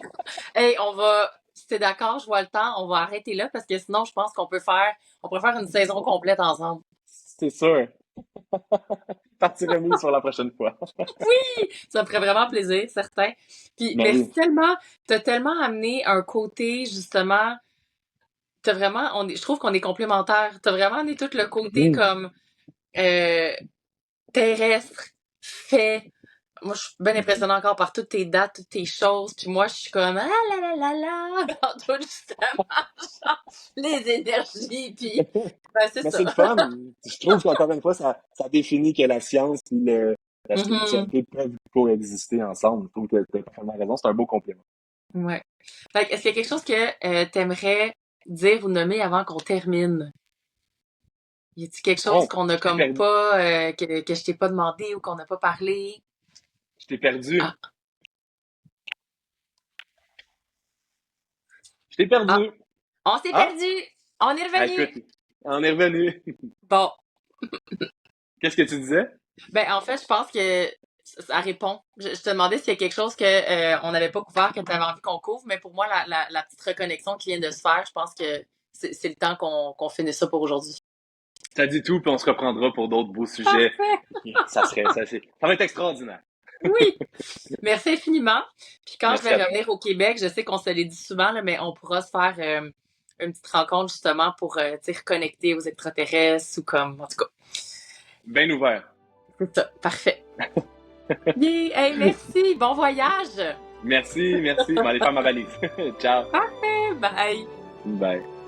Hey, si t'es d'accord, je vois le temps, on va arrêter là parce que sinon, je pense on peut faire une saison complète ensemble. C'est sûr. Partie remise sur la prochaine fois. Oui! Ça me ferait vraiment plaisir, certain. Puis Ben merci oui. tellement, t'as tellement amené un côté, justement, je trouve qu'on est complémentaires. T'as vraiment amené tout le côté Mhm. comme, euh, terrestre, fait. Moi, je suis bien impressionnée encore par toutes tes dates, toutes tes choses. Puis moi, je suis comme, ah là là là là, dans tout justement, genre, les énergies. Puis, ben, c'est Mais ça. c'est le fun. Je trouve qu'encore une fois, ça définit que la science et la Mhm. spiritualité peuvent coexister ensemble. Je trouve que tu as parfaitement raison. C'est un beau compliment. Ouais. Fait que, est-ce qu'il y a quelque chose que t'aimerais dire ou nommer avant qu'on termine? Y a-t-il quelque chose Oh, qu'on a je t'ai comme perdu. pas, que je t'ai pas demandé ou qu'on n'a pas parlé? Je t'ai perdu. Ah, Je t'ai ah, perdu. on s'est Ah? perdu! On est Ah, écoute, revenu! on est revenu. Bon, Qu'est-ce que tu disais? ben en fait, je pense que ça répond. Je te demandais s'il y a quelque chose que on n'avait pas couvert, que tu avais envie qu'on couvre, mais pour moi, la petite reconnexion qui vient de se faire, je pense que c'est le temps qu'on finisse ça pour aujourd'hui. T'as dit tout, puis on se reprendra pour d'autres beaux sujets. Parfait! Ça va être extraordinaire. Oui! Merci infiniment. Puis quand je Merci vais à toi. revenir au Québec, je sais qu'on se l'est dit souvent, là, mais on pourra se faire une petite rencontre justement pour tu sais, reconnecter aux extraterrestres ou comme. En tout cas, Bien ouvert. c'est ça. Parfait. Yeah! Hey, merci! Bon voyage! Merci, merci. Je vais aller faire ma valise. Ciao. Parfait! Bye! Bye.